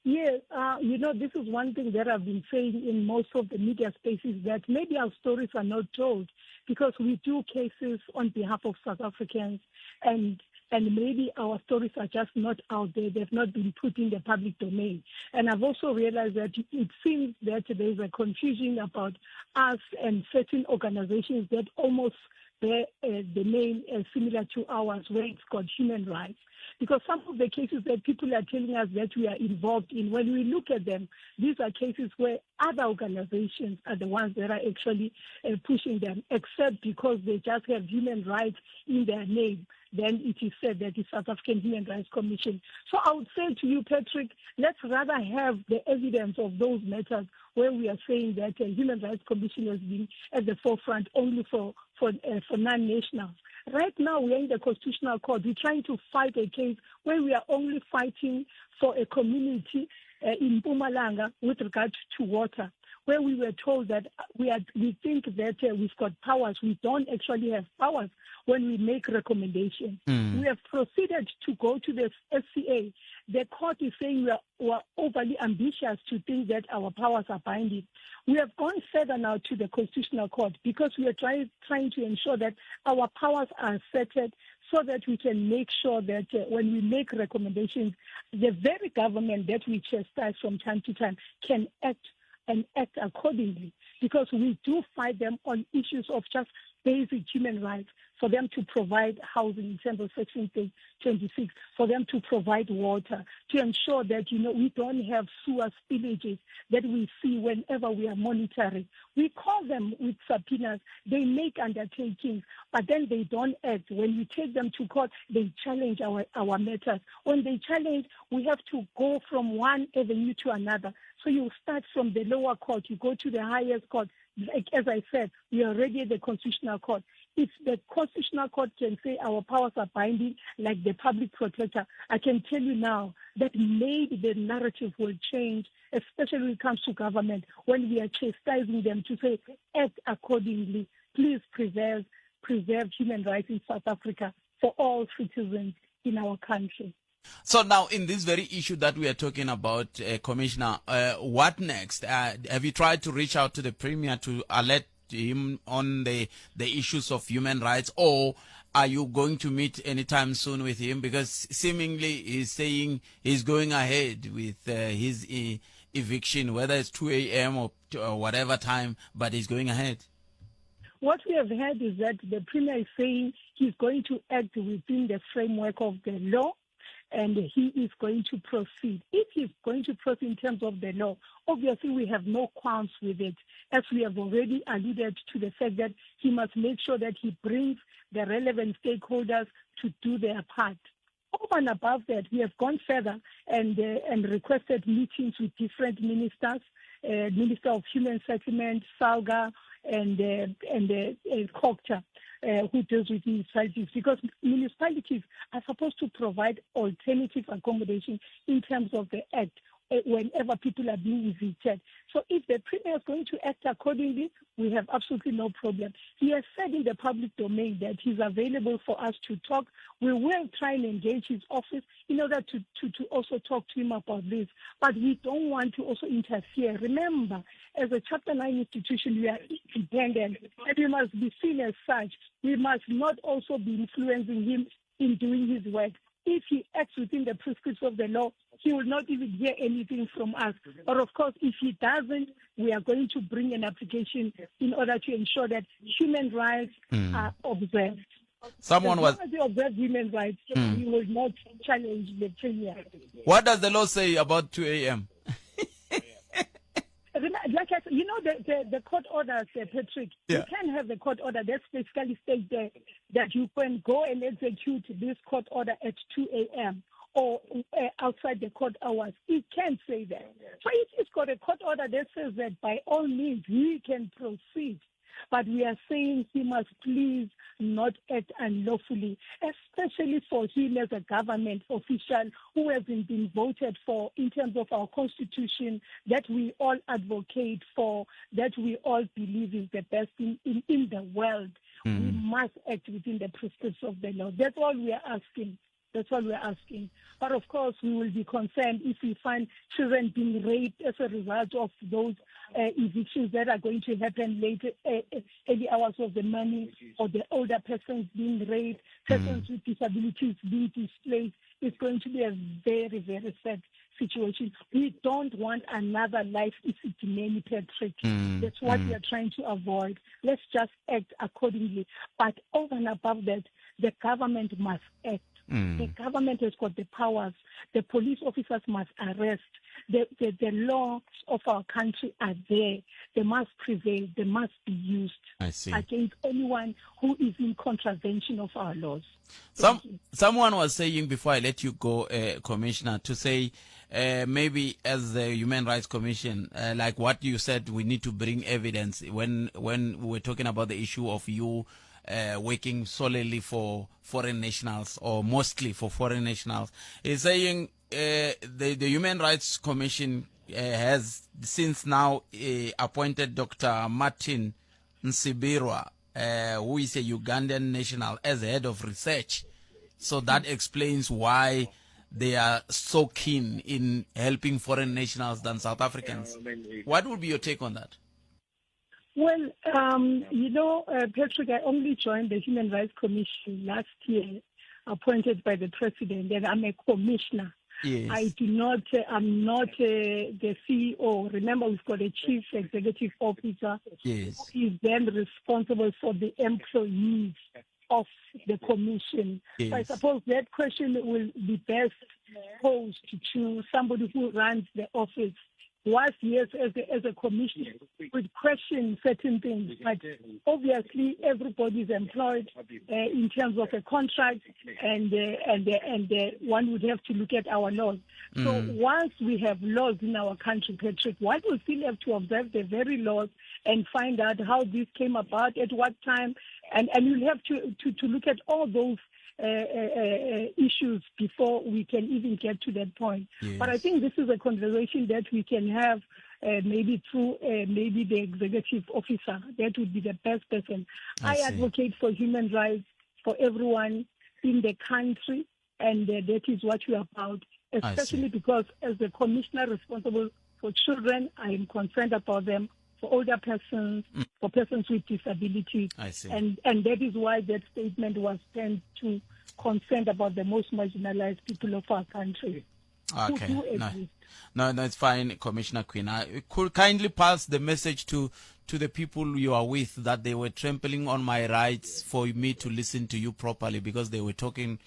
Yes, this is one thing that I've been saying in most of the media spaces, that maybe our stories are not told because we do cases on behalf of South Africans, and maybe our stories are just not out there. They've not been put in the public domain. And I've also realized that it seems that there's a confusion about us and certain organizations that almost bear the name similar to ours, where it's called human rights. Because some of the cases that people are telling us that we are involved in, when we look at them, these are cases where other organizations are the ones that are actually pushing them, except because they just have human rights in their name. Then it is said that the South African Human Rights Commission. So I would say to you, Patrick, let's rather have the evidence of those matters where we are saying that the Human Rights Commission has been at the forefront only for non-nationals. Right now, we are in the Constitutional Court. We're trying to fight a case where we are only fighting for a community in Mpumalanga with regard to water, where we were told that we think that we've got powers. We don't actually have powers when we make recommendations. We have proceeded to go to the SCA. The court is saying we are overly ambitious to think that our powers are binding. We have gone further now to the Constitutional Court because we are trying to ensure that our powers are settled so that we can make sure that when we make recommendations, the very government that we chastise from time to time can act accordingly, because we do fight them on issues of just basic human rights, for them to provide housing in terms of Section 26, for them to provide water, to ensure that, we don't have sewer spillages that we see whenever we are monitoring. We call them with subpoenas. They make undertakings, but then they don't act. When we take them to court, they challenge our matters. When they challenge, we have to go from one avenue to another. So you start from the lower court, you go to the highest court. Like, as I said, we are already at the Constitutional Court. If the Constitutional Court can say our powers are binding, like the public protector, I can tell you now that maybe the narrative will change, especially when it comes to government, when we are chastising them to say, act accordingly. Please preserve human rights in South Africa for all citizens in our country. So now, in this very issue that we are talking about, Commissioner, what next? Have you tried to reach out to the Premier to alert him on the issues of human rights, or are you going to meet anytime soon with him? Because seemingly he's saying he's going ahead with his eviction, whether it's 2 a.m. or whatever time, but he's going ahead. What we have heard is that the Premier is saying he's going to act within the framework of the law, and he is going to proceed. If he's going to proceed in terms of the law, obviously we have no qualms with it, as we have already alluded to the fact that he must make sure that he brings the relevant stakeholders to do their part. Over and above that, we have gone further and requested meetings with different ministers, Minister of Human Settlement, Salga, and Kokta, who deals with municipalities, because municipalities are supposed to provide alternative accommodation in terms of the act whenever people are being evicted. So if the Premier is going to act accordingly, we have absolutely no problem. He has said in the public domain that he's available for us to talk. We will try and engage his office in order to also talk to him about this. But we don't want to also interfere. Remember, as a Chapter 9 institution, we are independent, and we must be seen as such. We must not also be influencing him in doing his work. If he acts within the prescriptions of the law, he will not even hear anything from us. But of course, if he doesn't, we are going to bring an application in order to ensure that human rights are observed. Someone was observe human rights. We will not challenge the Premier. What does the law say about 2 a.m.? Like I said, the court orders, Patrick. Yeah. You can have the court order that specifically states that you can go and execute this court order at 2 a.m. or outside the court hours. It can say that. So it's got a court order that says that by all means he can proceed. But we are saying he must please not act unlawfully, especially for him as a government official who hasn't been voted for in terms of our constitution that we all advocate for, that we all believe is the best in the world. We must act within the prescriptions of the law. That's all we are asking. That's all we're asking. But of course, we will be concerned if we find children being raped as a result of those evictions that are going to happen later, early hours of the morning, or the older persons being raped, persons with disabilities being displaced. It's going to be a very, very sad situation. We don't want another life Isidimeni, Patrick. That's what we are trying to avoid. Let's just act accordingly. But over and above that, the government must act. The government has got the powers. The police officers must arrest. The laws of our country are there. They must prevail. They must be used against anyone who is in contravention of our laws. Someone was saying before I let you go, Commissioner, to say maybe as the Human Rights Commission, like what you said, we need to bring evidence when we were talking about the issue of you working solely for foreign nationals, or mostly for foreign nationals. He's saying the Human Rights Commission has since now appointed Dr. Martin Nsibirwa, who is a Ugandan national, as head of research. So that explains why they are so keen in helping foreign nationals than South Africans. What would be your take on that? Well, Patrick, I only joined the Human Rights Commission last year, appointed by the President, and I'm a commissioner. I'm not the CEO. Remember, we've got a chief executive officer who is then responsible for the employees of the commission. So I suppose that question will be best posed to somebody who runs the office. Whilst, yes, as a commissioner, would question certain things, but obviously everybody is employed in terms of a contract, and one would have to look at our laws. So once we have laws in our country, Patrick, one will still have to observe the very laws and find out how this came about, at what time, and you'll have to look at all those issues before we can even get to that point. But I think this is a conversation that we can have maybe through maybe the executive officer. That would be the best person. I advocate for human rights for everyone in the country, and that is what we are about, especially because as the commissioner responsible for children, I am concerned about them, for older persons, for persons with disabilities. And that is why that statement was sent to concerned about the most marginalized people of our country. Okay. No, it's fine, Commissioner Queen. Could kindly pass the message to the people you are with that they were trampling on my rights for me to listen to you properly, because they were talking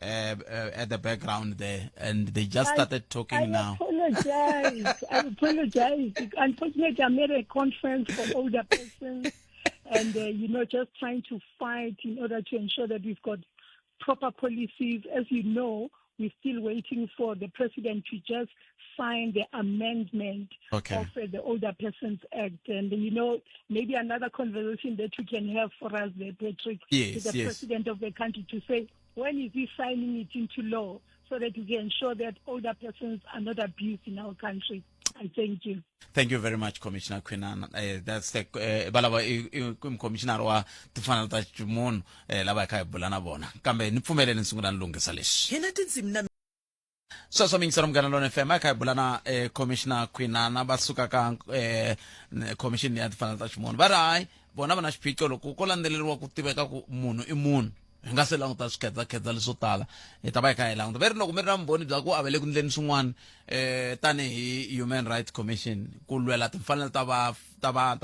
at the background there, and they just started talking now. I apologize. Unfortunately, I made a conference for older persons, and just trying to fight in order to ensure that we've got proper policies. As you know, we're still waiting for the president to just sign the amendment of the Older Persons Act. And, maybe another conversation that we can have for us there, Patrick, to the president of the country, to say, when is he signing it into law, so that we can ensure that older persons are not abused in our country. I thank you. Thank you very much, Commissioner Quinana. That's the balaba commissioner wa tifana ta chimun laba kai bulana bona. Kambe nipfumele nisungula nilungisa leswi. Hena tindzimi So mingisero mgana lona FM kai bulana Commissioner Quinana basuka ka commission ya tifana ta chimun. Barai bona bana xiphiqo loko ko landzeleriwa ku tiveka ku munhu I munhu. Nga se languta swikhetsa leswo tala ta va ka languta veri loko mi ri na mbhoni bya ku avele ku ndleni swin'wana tanihi Human Rights Commission ku lwela timfanelo ta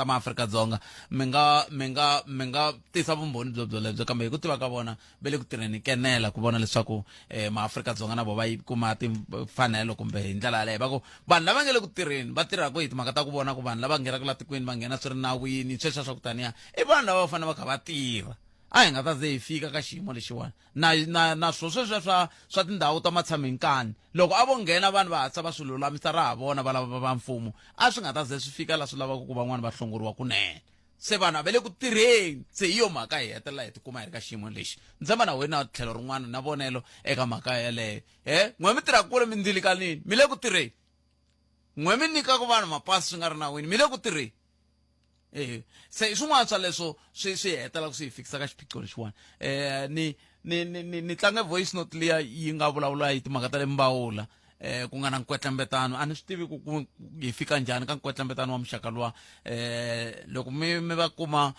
maAfrika-Dzonga mi nga tisa vumbhoni byelebyo, kambe hi ku tiva ka vona ve le ku tirheni kenela ku vona leswaku maAfrika-Dzonga na vo va yi kuma timfanelo kumbe hi ndlela yaleyo va ku vanhu lava nga le ku tirheni va tirhaka hi timhaka ta ku vona ku vanhu lava nghenaka la tikweni va nghena swi ri nawini sweswo swa ku taniya I vanhu lava va fanele va kha va tirha. A hi nga ta ze hi fika ka xiyimo lexiwani na sweswo swa tindhawu ta matshaminkani loko a vo nghena vanhu va hatla va swi lulamisa ra ha vona va lava va mfumo a swi nga ta ze swi fika la swi lavaka ku van'wana va hlongoriwa kunene. Se vanhu va le ku tirheni, se hi yo mhaka hi hetelela hi tikuma hi ri ka xiyimo lexi. Ndzi na wena tlhelo rin'wana na vonelo eka mhaka yaleyo. N'we mi tirhaka kule mi ndzilikanini, mi le ku tirheni. N'we mi nyikaka vanhu mapasi swi nga ri nawini, mi le ku tirheni. Se swin'wana swa leswo swi hetela ku swi hi fikisa ka xiphiqo lexiwani. Ni tlanga voice note liya yi nga vulavula hi timhaka ta le Mbawula ku nga na nkwetlembetano. A ni swi tivi ku hi fika njhani ka nkwetlembetano wa muxaka luwa. Loko mi va kuma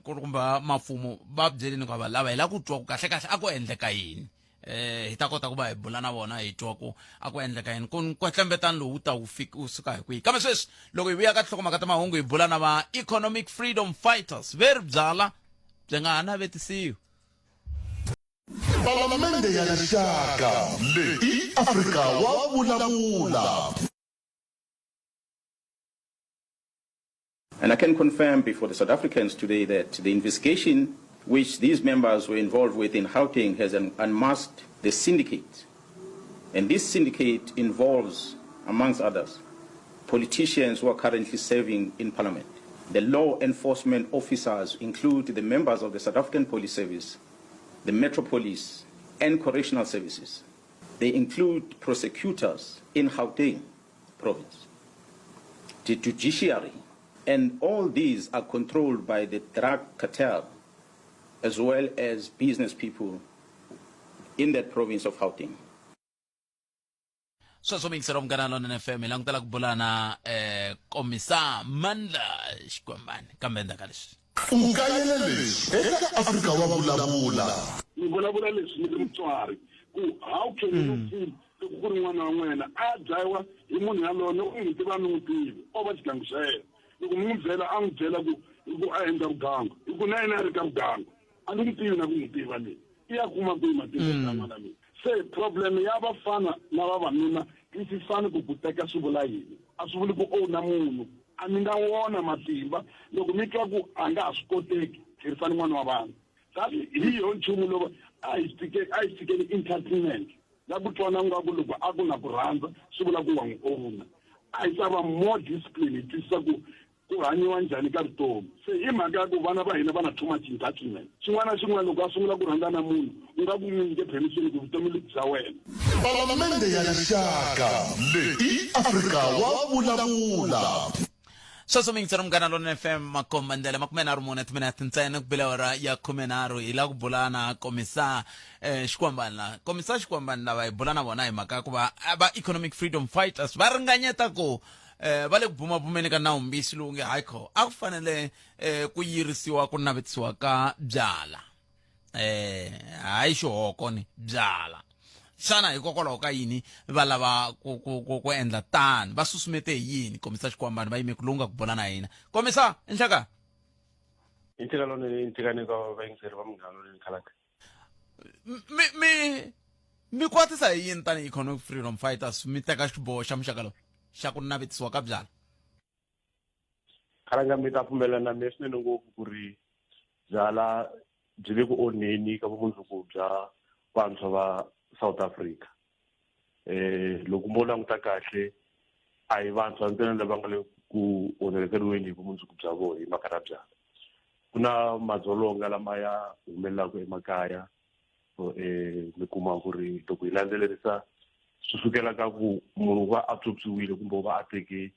kumbe mafumo va byeleni ku va lava hi la ku twa ku kahle a ku endleka yini. Hi ta kota ku va hi bula na vona hi twa ku a ku endleka yini ku nkwetlembetano lowu ta wu suka hi kwihi. Kambe sweswi loko hi vuya ka nhlokomhaka ta mahungu hi bula na va economic freedom fighters veri byala byi nga ha navetisiwi. Palamende ya rixaka leyi Afrika wa vulavula. And I can confirm before the South Africans today that the investigation which these members were involved with in Gauteng has unmasked the syndicate. And this syndicate involves, amongst others, politicians who are currently serving in Parliament. The law enforcement officers include the members of the South African Police Service, the Metro Police, and Correctional Services. They include prosecutors in Gauteng province, the judiciary, and all these are controlled by the drug cartel as well as business people in that province of Gauteng. So mingisero mgana lona FM langutela ku bula na Komisa Mandla Xikwambani kambe ndaka leswi. Ungayele leswi eka Afrika wa vulavula. Ni vulavula leswi ni ri mutswari ku how can you feel loko ku ri n'wana wa n'wena a dlayiwa hi munhu yaloye u n'wi tiva mi n'wi tivi o va xigangu xa yena loko mi n'wi byela a n'wi byela ku a endla vugangu hi ku na yena a ri ka vugangu a ni n'wi tivi na ku n'wi tiva leyi i ya kuma kwihi matiko tama na mina se problem ya vafana na vavanuna yi fane ku teka swi vula yini a swi vuli ku owna munhu a mi nga wona matimba loko mi twa ku a nga ha swi koteki tlherisani n'wana wa vanhu kasi hi yo nchumu lowu a hi fikeni entertainment la ku twana nga ku loko a ku na ku rhandza swi vula ku wa n'wi owna a hi ta va more discipline hi twisisa ku hanyiwa njhani ka vutomi se hi mhaka ya ku vana va hina va na too much entitlement xin'wana na xin'wana loko a sungula ku rhandza na munhu u nga ku n'wi nyike permission ku vutomi bya wena palamende ya rixaka leyi Afrika wa vulavula sweswo mi yingisela Munghana Lonene FM makombandlela 14 timinete ntsena ku bela hora ya 13 hi la ku bula na komisa xikwambani lava hi bula na vona hi mhaka ku va economic freedom fighters va ringanyeta ku va le ku bumabumeni ka nawumbisi lowu nge haikho a ku fanele ku yirisiwa ku navetisiwa ka byala hayi xihoko ni byala xana hikokwalaho ka yini va lava ku endla tani va susumete hi yini komisa xikwambani va yime ku lowu nga ku bula na hina komisa enxaka intikane ka vayingiseri va Munghana Lonene khalaka mi kwatisa hi yini tani economic freedom fighters mi teka xiboho xa muxaka lowu xa ku navetisiwa ka byala khalanga mi ta pfumelana na swinene ngopfu ku ri byala byi le ku onheni ka vumundzuku bya vantshwa va South Africa loko mo languta kahle a hi vantshwa ntsena lava nga le ku onheleriweni hi vumundzuku bya vona hi mhaka ya byala ku na madzolonga lama ya humelelaka emakaya mi kuma ku ri loko hi landzelerisa swi sukela ka ku munhu va a tswotswiwile kumbe u va a teke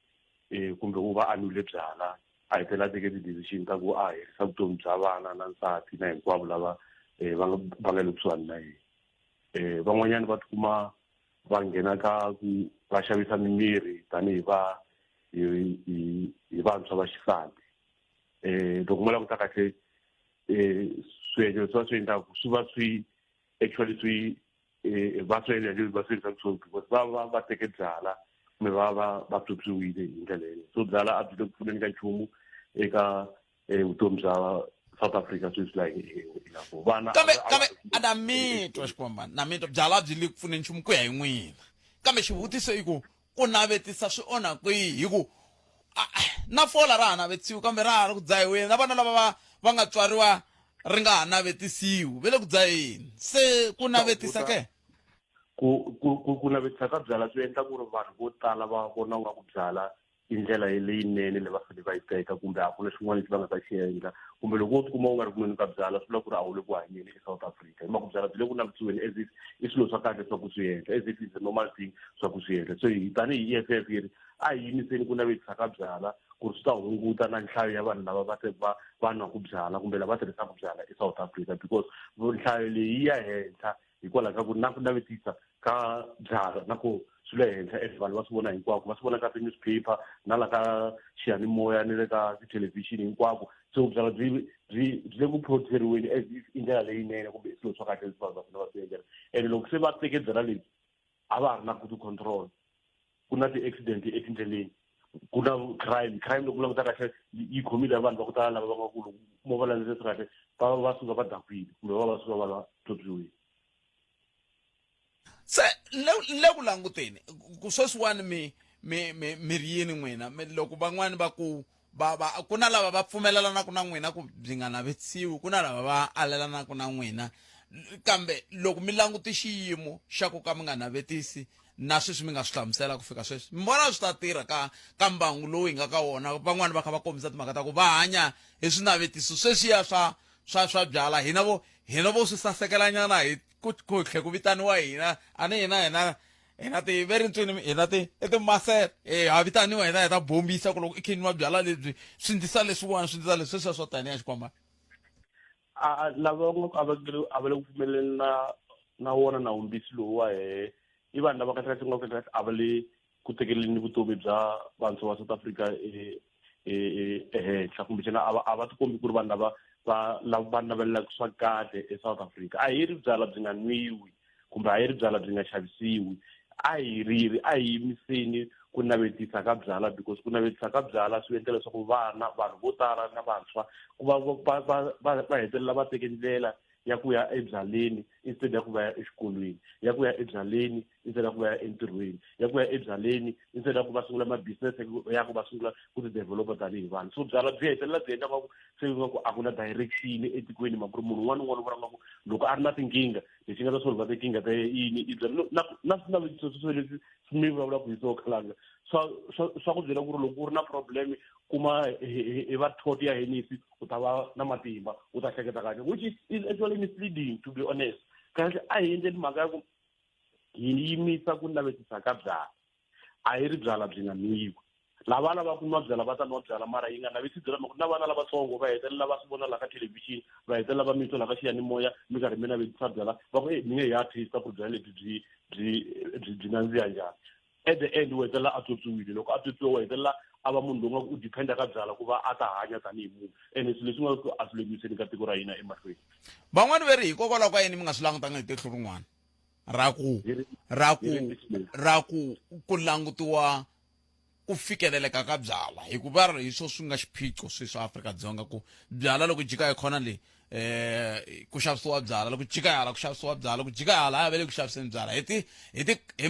kumbe u va a nwile byala a hetelela a teke ti-decision ta ku a herisa vutomi bya vana na nsati na hinkwavo lava va nga le kusuhani na yena van'wanyana va tikuma va nghena ka ku va xavisa mimirhi tanihi hi vantshwa va xisati loko mo languta kahle swiendlo swi va swi endlaku swi va swi actually swi va swi endla leswi va swi endlaka swona because va teke byala kumbe va pyopyiwile hi ndlela yeleyo so byala a byi le ku pfuneni ka nchumu eka vutomi bya South Africa sweswi la hilako vana kambe na mitwa xikwambani na mitwa byala byi le ku pfuneni nchumu ku ya hi n'wina kambe xivutiso i ku navetisa swi onha kwihi hi ku na fola ra ha navetisiwi kambe ra ha ri ku dzahiweni na vana lava va nga tswariwa ri nga ha navetisiwi ve le ku dzaheni se ku navetisa ke ku navetisa ka byala swi endla ku ri vanhu vo tala va vona nga ku byala i ndlela leyinene leyi va fanele va yi teka kumbe a ku na xin'wana lexi va nga ta xi endla kumbe loko wo tikuma u nga ri ku nweni ka byala swi vula ku ri a wu le ku hanyeni eSouth Africa hi mhaka ku byala byi le ku navetisiweni as if i swilo swa kahle swa ku swi endla as if is a normal thing swa ku swi endla so tanihi EFF yi ri a hi yimiseni ku navetisa ka byala ku ri swi ta hunguta na nhlayo ya vanhu lava va nwaka byala kumbe lava tirhisaka byala eSouth Africa because nhlayo leyi ya henhla hikwalaho ka ku na ku navetisa ka byala na ku swi le henhla as vanhu va swi vona hinkwako va swi vona ka ti-newspaper na la ka xiyanimoya ni le ka tithelevhixini hinkwako so byala byi le ku proteriweni as if i ndlela leyinene kumbe swilo swa kahle leswi vanhu va fanele va swi endlela and loko se va teke byala lebyi a va ha ri na ku ti-control ku na ti-accident etindleleni ku na crime loko u languta kahle yi khomile vanhu va ku tala lava va nga ku loko mo va landzelesi kahle va suka va dakwile kumbe va suka va va pyopyiwile se le ku languteni ku sweswiwani mi ri yini n'wina loko van'wani va ku ku na lava va pfumelelanaku na n'wina ku byi nga navetisiwi ku na lava va alelanaku na n'wina kambe loko mi languti xiyimo xa ku ka mi nga navetisi na sweswi mi nga swi hlamusela ku fika sweswi mi vona swi ta tirha ka mbangu lowu hi nga ka wona van'wani va kha va kombisa timhaka ta ku va hanya hi swinavetiso sweswiya swa byala hina vo swi sasekelanyana hi ku tlhe ku vitaniwa hina a ni hina ti ve rintswini hina timasete ha vitaniwa hina hi ta bombisa ku loko i kheniwa byala lebyi swi ndlisa leswiwani swi ndlisa leswi sweswiya swo taniya xikwambani lava a va le ku pfumeleni na wona nawumbisi lowuwa i vanhu lava kahlekahle nga kahlekahle a va le ku tekeleni vutomi bya vantshwa va South Africa ehenhla kumbexana a va tikombi ku ri vanhu lava va navelelaka swa kahle eSouth Africa a hi ri byala byi nga nwiwi kumbe a hi ri byala byi nga xavisiwi a hi yimiseni ku navetisa ka byala, because ku navetisa ka byala swi endla leswaku vanhu vo tala na vantshwa ku va hetelela va teke ndlela ya ku ya ebyaleni instead ya ku va ya exikolweni, ya ku ya ebyaleni instead ya ku va ya entirhweni, ya ku ya ebyaleni instead ya ku va sungula mabusiness ya ku va sungula ku ti-developa tanihi vanhu. So byala byi hetelela byi endla ngaku se ngaku a ku na direction etikweni, makuru munhu un'wana na un'wana u vula ngaku loko a ri na tinkingha lexi nga ta solva tinkingha ta yini i byala na swinavetiso leswi mi vulavulaka hi swona Khalanga swa ku byela ku ri loko u ri na problem kuma hi va thought ya henisi u ta va na matimba u ta hleketa kahle, which is actually misleading to be honest. Kahle a hi endleni mhaka ya ku hi yimisa ku navetisa ka byala, a hi ri byala byi nga nwiwi. Lava lavaka ku nwa byala va ta nwa byala mara yi nga navisi byala, na vana lavatsongo va hetelela va swi vona laha ka thelevhixini, va hetelela va mitwa laha ka xiyanimoya mi karhi mi navetisa byala va ku mi nge hi ya taste ku byala lebyi byi nandziha njhani. At the end u hetelela a tswotswiwile, loko a tswotswiwa u hetelela a va munhu loyi nga u dependa ka byala ku va a ta hanya tanihi munhu, ene swilo leswi nga a swi lemiseni ka tiko ra hina emahlweni. Van'wani va ri hikokwalaho ka yini mi nga swi langutanga hi tihlo rin'wana ra ku langutiwa ku fikeleleka ka byala, hikuva hi swo swi nga xiphiqo swi swa Afrika-Dzonga ku byala loko jika hi khona le ku xavisiwa byala, loko jika hala ku xavisiwa byala, ku jika hala a va le ku xaviseni byala hi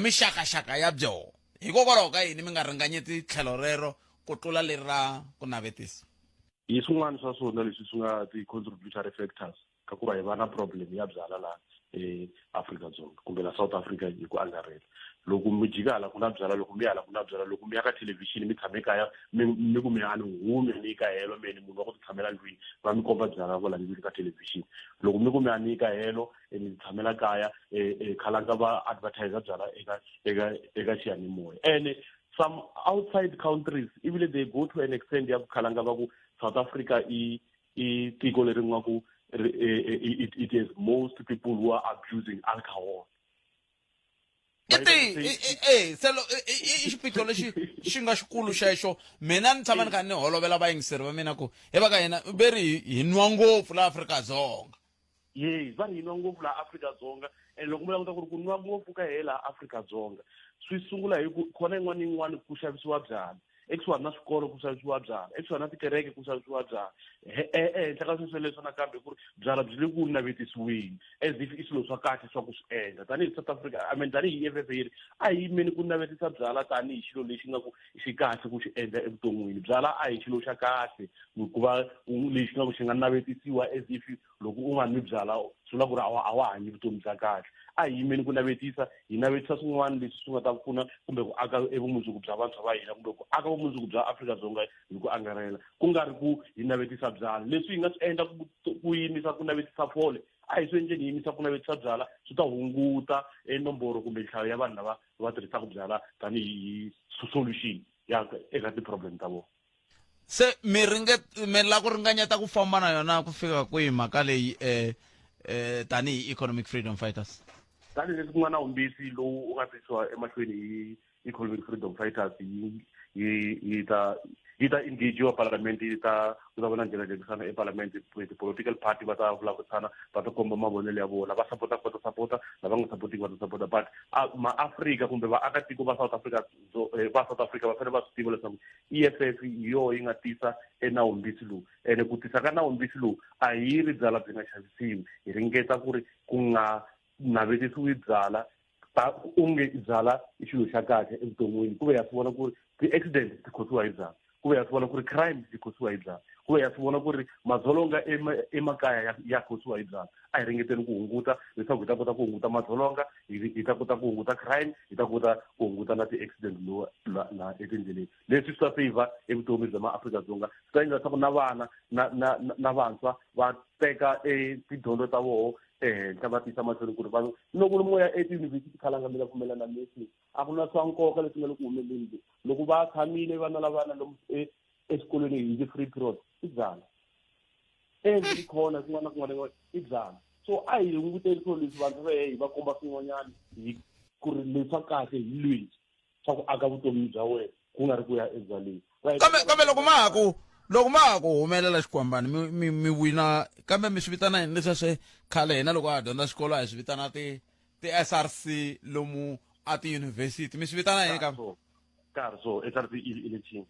mixakaxaka ya byoho. Hikokwalaho ka yini mi nga ringanyeti tlhelo rero ku tlula leri ra ku navetisa? Hi swin'wana swa swona leswi swi nga ti-contributory factors ka ku va hi va na problem ya byala laha eAfrika-Dzonga kumbe la South Africa hi ku angarhela. Loko mi jika hala ku na byala, loko mi ya hala ku na byala, loko mi ya ka thelevhixini mi tshame kaya mi ku mi ani humi ni kahelo meni munhu wa ku ti tshamela ndlwini va mi komba byala vo landzeli ka thelevhixini. Loko mi ku mi ani kahelo mi tshamela kaya Khalanga va advertise byala eka xiyanimoya. And some outside countries even they go to an extent ya Khalanga va ku South Africa i tiko leri nga ku it is most people who are abusing alcohol. Xiphiqo lexi xi nga xikulu xexo mina ni tshama ni kha ni holovela vayingiseri va mina ku hi va ka hina ve ri hi nwa ngopfu laha Afrika-Dzonga. Yes, va hi nwa ngopfu laha Afrika-Dzonga, and loko mi languta ku ri ku nwa ngopfu ka hi laha Afrika-Dzonga swi sungula hi ku khona yin'wana ni yin'wana ku xavisiwa byala, ekusuhani na swikolo ku xavisiwa byala, ekusuhani na tikereke ku xavisiwa byala. Ehenhla ka sweswo leswi nakambe ku ri byala byi le ku navetisiweni as if i swilo swa kahle swa ku swi endla tanihi South Africa. I mean tanihi FFA a hi yimeni ku navetisa byala tanihi xilo lexi nga ku xi kahle ku xi endla evuton'wini. Byala a hi xilo xa kahle ku va lexi nga ku xi nga navetisiwa as if loko u nga nwi byala swi vula ku ri a wa hanyi vutomi bya kahle. A hi yimeni ku navetisa, hi navetisa swin'wana leswi swi nga ta pfuna kumbe ku aka vumundzuku bya vantshwa va hina kumbe ku aka vumundzuku bya Afrika-Dzonga hi ku angarhela, ku nga ri ku hi navetisa byala. Leswi hi nga swi endla ku yimisa ku navetisa fole a hi swi endleni hi yimisa ku navetisa byala, swi ta hunguta nomboro kumbe nhlayo ya vanhu lava va tirhisaka byala tanihi solution ya eka ti-problem ta vona. Se mi la ku ringanyeta ku famba na yona ku fika kwihi mhaka leyi tanihi economic freedom fighters? Tanihi leswi ku nga na wumbisi lowu u nga tisiwa emahlweni hi economic freedom fighters yi ta engageiwa parliament, ku ta va na njhekanjhekisana eparliament, ti-political party va ta vulavurisana, va ta komba mavonelo ya vona, va sapota va ta sapota, lava nga sapotiki va ta sapota. But maAfrika kumbe vaakatiko va South Africa va fanele va swi tiva leswaku EFF hi yona yi nga tisa nawumbisi lowu, ene ku tisa ka nawumbisi lowu a hi ri byala byi nga xavisiwi, hi ringeta ku ri ku nga navetisiwi byala onge byala i xilo xa kahle evuton'wini. Ku ve ya swi vona ku ri ti-accident ti khotsiwa hi byala, ku ve ya swi vona ku ri crime ti khotsiwa hi byala, ku ve ya swi vona ku ri madzolonga emakaya ya khotsiwa hi byala. A hi ringeteni ku hunguta leswaku hi ta kota ku hunguta madzolonga, hi ta kota ku hunguta crime, hi ta kota ku hunguta na ti-accident laha etindleleni. Leswi swi ta favor evutomi bya maAfrika-Dzonga, swi ta endla leswaku na vana na vantshwa va teka tidyondzo ta vona ehenhla va tisa mahlweni ku ri vanhu loko mo ya etiyunivhesiti Khalanga mi nga pfumelana leswi a ku na swa nkoka leswi nga le ku humeleleni. Loko va tshamile vana lavana lomu eswikolweni hi ti-free period i byala, ti khona kun'wana na kun'wana i byala. So a hi hunguteni swilo leswi vanhu va hi va komba swin'wanyana hi ku ri leswa kahle hi lwesi swa ku aka vutomi bya wena ku nga ri ku ya ebyaleni. Kambe loko ma ha ku humelela xikwambani mi wina, kambe mi swi vitana yini leswi swi khale hina loko ha dyondza xikolo a hi swi vitana ti-SRC lomu at university mi swi vitana yini ka karhi so eka ti-elections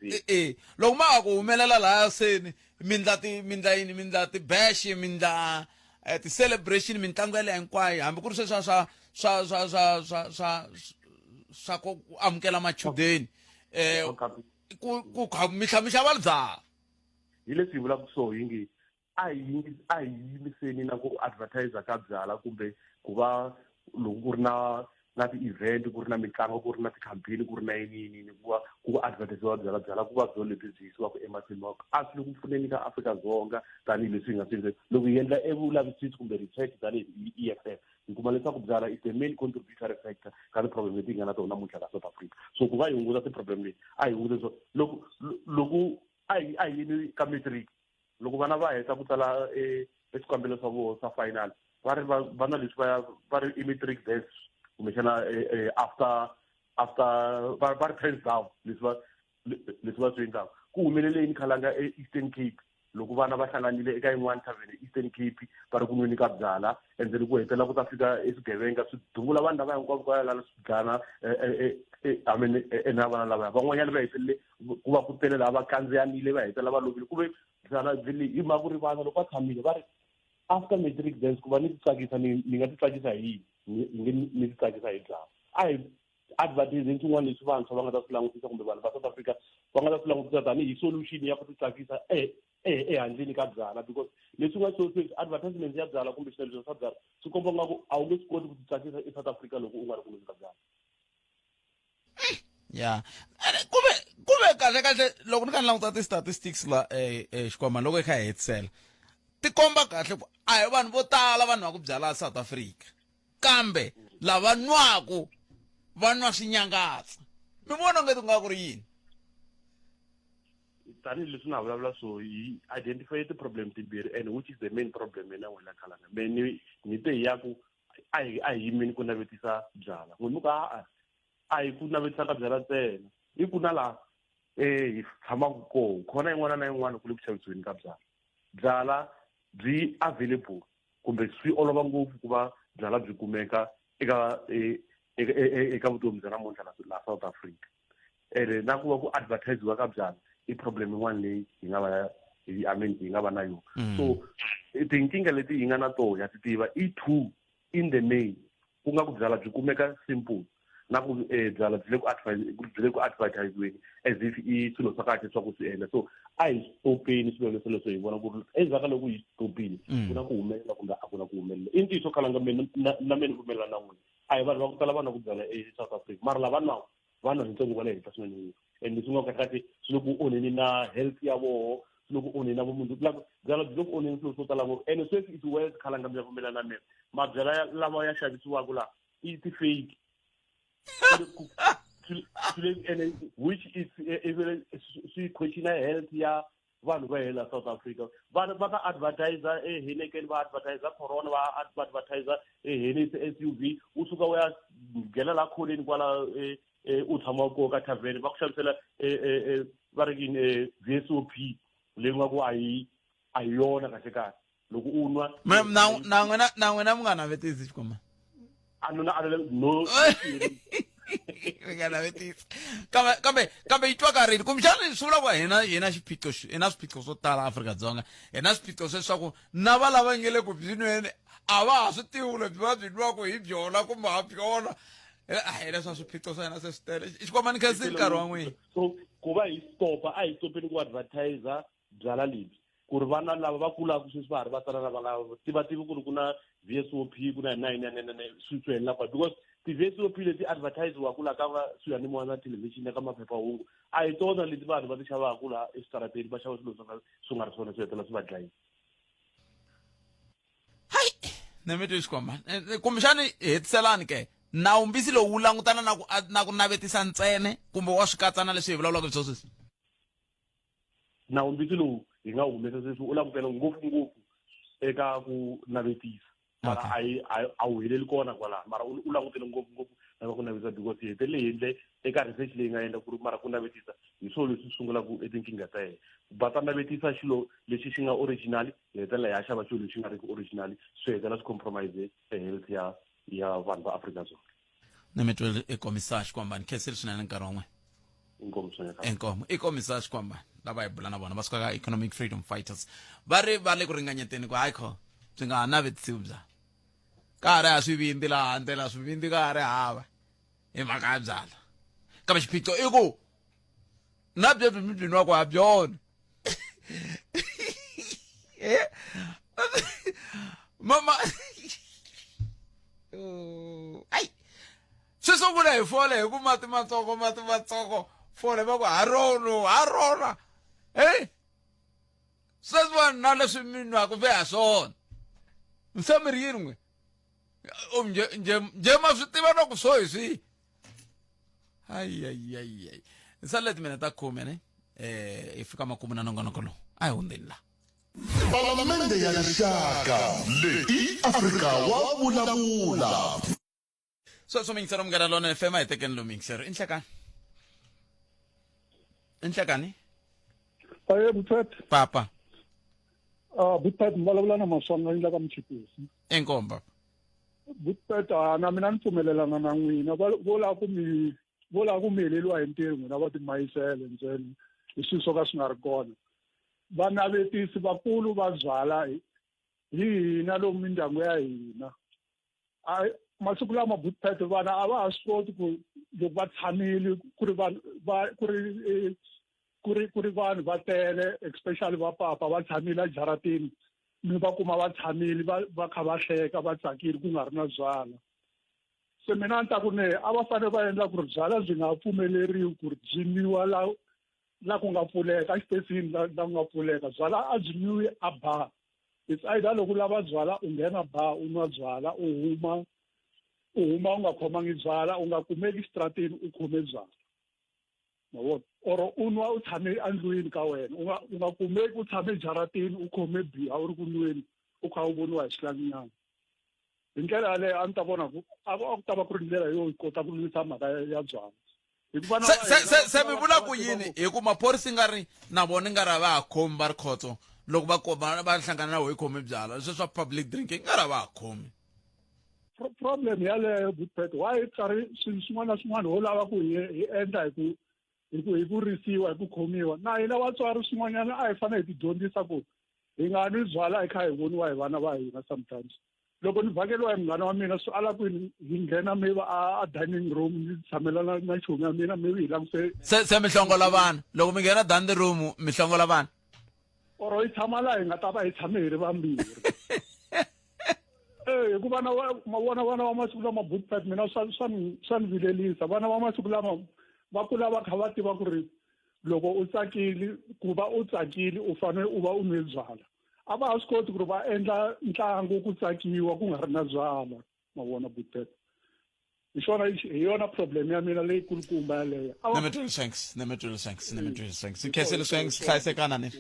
loko ma ku humelela laha seni mi ndla ti-bash mi ndla ti-celebration mitlangu ya le hinkwayo hambi ku ri sweswa swa ku amukela machudeni mi xava byala hi leswi hi vulaka so hi nge a hi yimiseni na ku advertiser ka byala kumbe ku va loko ku ri na ti-event ku ri na mitlangu ku ri na ti-campaign ku ri na yiniyini ku advertisiwa byala ku va byo lebyi byi yisiwaka emahlweni wa a swi le ku pfuneni ka Afrika-Dzonga tanihileswi hi nga swi loko hi endla evulavisisi kumbe research tanihi EFF hi kuma leswaku byala is the main contributory factor ka ti-problem leti hi nga na tona namuntlha ka South Africa so ku va hi hunguta ti-problem leti a hi hunguta leswo loko a hi yini ka matric loko vana va heta ku tsala swikambelo swa vona swa final va na leswi va ri i-matric best kumbexana after va ri hands down leswi va swi endlaka ku humelele yini khalanga e-Eastern Cape loko vana va hlanganile eka yin'wana tavern Eastern Cape va ri ku nweni ka byala and then ku hetelela ku ta fika eswigevenga swi duvula vanhu lava hinkwavo va ya lala swi dlana na vana lavaya van'wanyana va hetelele ku va ku tele lava va kandziyanile va hetelela va lovile ku ve byala hi mhaka ku ri vana loko va tshamile va ri after matric dance ku va ni titsakisa ni nga titsakisa hi yini ni titsakisa hi byala a hi advertising swin'wana leswi vantshwa va nga ta swi langutisa kumbe vanhu va South Africa va nga ta swi langutisa tanihi solution ya ku titsakisa ehandleni ka byala because leswi nga sweswi advertisement ya byala kumbe xinavetiso swa byala swi komba nga ku a wu nge swi koti ku titsakisa eSouth Africa loko u nga ri ku nweni ka byala ya kuve kahle loko ni ka ni languta ti-statistics la xikwama loko hi kha hi hetisela ti komba kahle ku a hi vanhu vo tala vanhu va ku byala South Africa kambe lava nwaku va nwa swinyangatsa mi vona ngeti ku nga ku ri yini tanihileswi na vulavula so hi identify ti-problem timbirhi and which is the main problem ena n'wina khalanga me ni te hi ya ku a hi yimeni ku navetisa byala n'wini mu ka a hi ku navetisa ka byala ntsena hi ku na laha hi tshamaka koho khona yin'wana na yin'wana ku le ku xavisiweni ka byala byi available kumbe swi olova ngopfu ku va byala byi kumeka eka vutomi bya namuntlha la South Africa ene na ku va ku advertisiwa ka byala i problem yin'wana leyi hi nga va na yona so tinkingha leti hi nga na tona ya ti tiva i two in the main ku nga ku byala byi kumeka simple na ku byala byi le ku advertisiweni as if i swilo swa kahle swa ku swi endla so a hi stopeni swilo leswo hi vona ku ri endzhaku ka loko hi stopile ku na ku humelela kumbe a ku na ku humelela i ntiyiso khalanga na me ni pfumelelana na n'wina a hi vanhu va ku tala vana ku byala eSouth Africa mara lava nwaku va nwa hi ntsengo wa le henhla swinene and leswi nga kahle swi le ku onheni na health ya voho swi le ku onheni na vumunhu byala byi le ku onheni swilo swo tala ngopfu and sweswi it's worse khalanga mi ya pfumelelana na mina mabyala lawa ya xavisiwaka laha i ti-fake which is swi questiona health ya vanhu va hela South Africa vanhu va ta advertiser Heineken va advertiser Corona va advertiser Hennessy SUV u suka u ya nghena la kholeni kwala u tshama koho ka tavern va ku xavisela va ri yini VSOP leyi nga ku a hi yona kahle kahle loko u nwa na n'wina mu nga navetisi xikwama no ringaнаvetisa kambe yi twa karini kumbexani swi vula ku hi na swiphiqo swo tala Afrika-Dzonga hi na swiphiqo sweswaku na va lava nge le ku byi nweni a va ha swi tivi lebyi va byi nwaku hi byona kumbe ha byona hi leswa swiphiqo swa hina se swi tele xikwama ni khensini nkarhi wa n'wina so ku va hi stopa a hi stopeni ku advertiser byala lebyi ku ri vana lava va kulaka sweswi va ha ri va tsanana va nga tivativi ku ri ku na VSOP ku na swi helela kwa because ti-VSOP leti advertisiwaka laha ka swiyanimoya na thelevhixini ya ka maphephahungu a hi tona leti vanhu va ti xavaka laha eswitarateni va xava swilo swi nga ri swona swi hetelela swi va dlayisa hayi ni mi twi xikwama kumbexani hi hetiselani ke nawumbisi lowu wu langutana na ku navetisa ntsene kumbe wa swi katsa na leswi hi vulavulaka hi sweswi nawumbisi lowu hi nga humesa sweswi u langutela ngopfungopfu eka ku navetisa mara a wu heleli kona kwalaha mara u langutele ngopfungopfu na ku navetisa because hi hetelele hi endle eka research leyi nga endla ku ri mara ku navetisa hi swona leswi sungulaka etinkingha ta yena va ta navetisa xilo lexi xi nga original hi hetelela hi ya xava xilo lexi nga ri ki original swi hetelela swi compromise health ya vanhu va Afrika-Dzonga nemetwele ekomisashi kwamba nikhesele swinene nkarhi wun'we enkomo ikomisashi kwamba lava hi bula na vona va suka ka economic freedom fighters va ri va le ku ringanyeteni ku hayi kho byi nga ha navetisiwi bya ka ha ri ha swivindi laha handle la swivindi ka ha ri hava hi mhaka ya byala kambe xiphiqo i ku na byebyi mi byinwaka ha byona mama ai swi sungula hi fole hi ku mati matsongo fole va ku ha rona sweswi vanhu na leswi mi nwaka ve ha swona se mi ri yini n'we njhe ma swi tiva na ku so hi swihi ai sa leti mina ta khume ne hi fika makumu na nongonoko lowu a hi hundzeni la palamende ya rixaka leyi afrika wa vulavula so mingisero munghana lona fema hi tekeni lo mingisero i nhlekani aye Butphet papa Butphet vulavula na Maswanga yi la ka Mchipisi enkomba Butphet na mina ni pfumelelana na n'wina vola ku mi heleliwa hi ntirho n'wina va timayisele ntsena hi swilo swo ka swi nga ri kona vanavetisi vakulu va byala hi hina lomu mindyangu ya hina masiku lama Butphet vana a va ha swi koti ku loko va tshamile ku ri vanhu va tele especially va papa va tshamile ejaratini mi va kuma va tshamile va kha va hleka va tsakile ku nga ri na byala se mina ni ta ku ne a va fanele va endla ku ri byala byi nga pfumeleriwi ku ri byi nwiwa la ku nga pfuleka exipesini la ku nga pfuleka byala a byi nwiwi a bar it's either loko lava byala u nghena bar u nwa byala u huma u nga khomangi byala u nga kumeki xitratini u khome byala mavona or u nwa u tshame andlwini ka wena u nga kumeki u tshame jaratini u khome biya u ri ku nweni u kha u voniwa hi xilanginyana hi ndlela yaleyo a ni ta vona ku ta va ku ri ndlela yo kota ku lwisa mhaka ya byala se mi vula ku yini hi ku maphorisa nga ri na vona nga ri va ha khomi va ri khotso loko va hlangana na ho hi khome byala leswi swa public drinking nga ri va ha khomi problem yaleyo Butphet why karhi swilo swin'wana na swin'wana ho lava ku hi endla hi ku risiwa hi ku khomiwa na hina vatswari swin'wanyana a hi fanele hi tidyondzisa ku hi nga nwi byala hi kha hi voniwa hi vana va hina sometimes loko ni vhakeliwa hi munghana wa mina swi ala ku hi nghena maybe a dining room ni tshamelana na chomi ya mina maybe hi languse se mi hlongola vana loko mi nghena dining room mi hlongola vana or hi tshama laha hi nga ta va hi tshame hi ri vambirhi hikuva vana va masiku lama Butphet mina swa ni vilelisa vana va masiku lama va kula va kha va tiva ku ri loko u tsakile ku va u tsakile u fanele u va u nwe byala a va ha swi koti ku ri va endla ntlangu ku tsakiwa ku nga ri na byala mavona Butphet hi yona problem ya mina leyi kulukumba yaleyo ikhesele swanks hlayisekana ne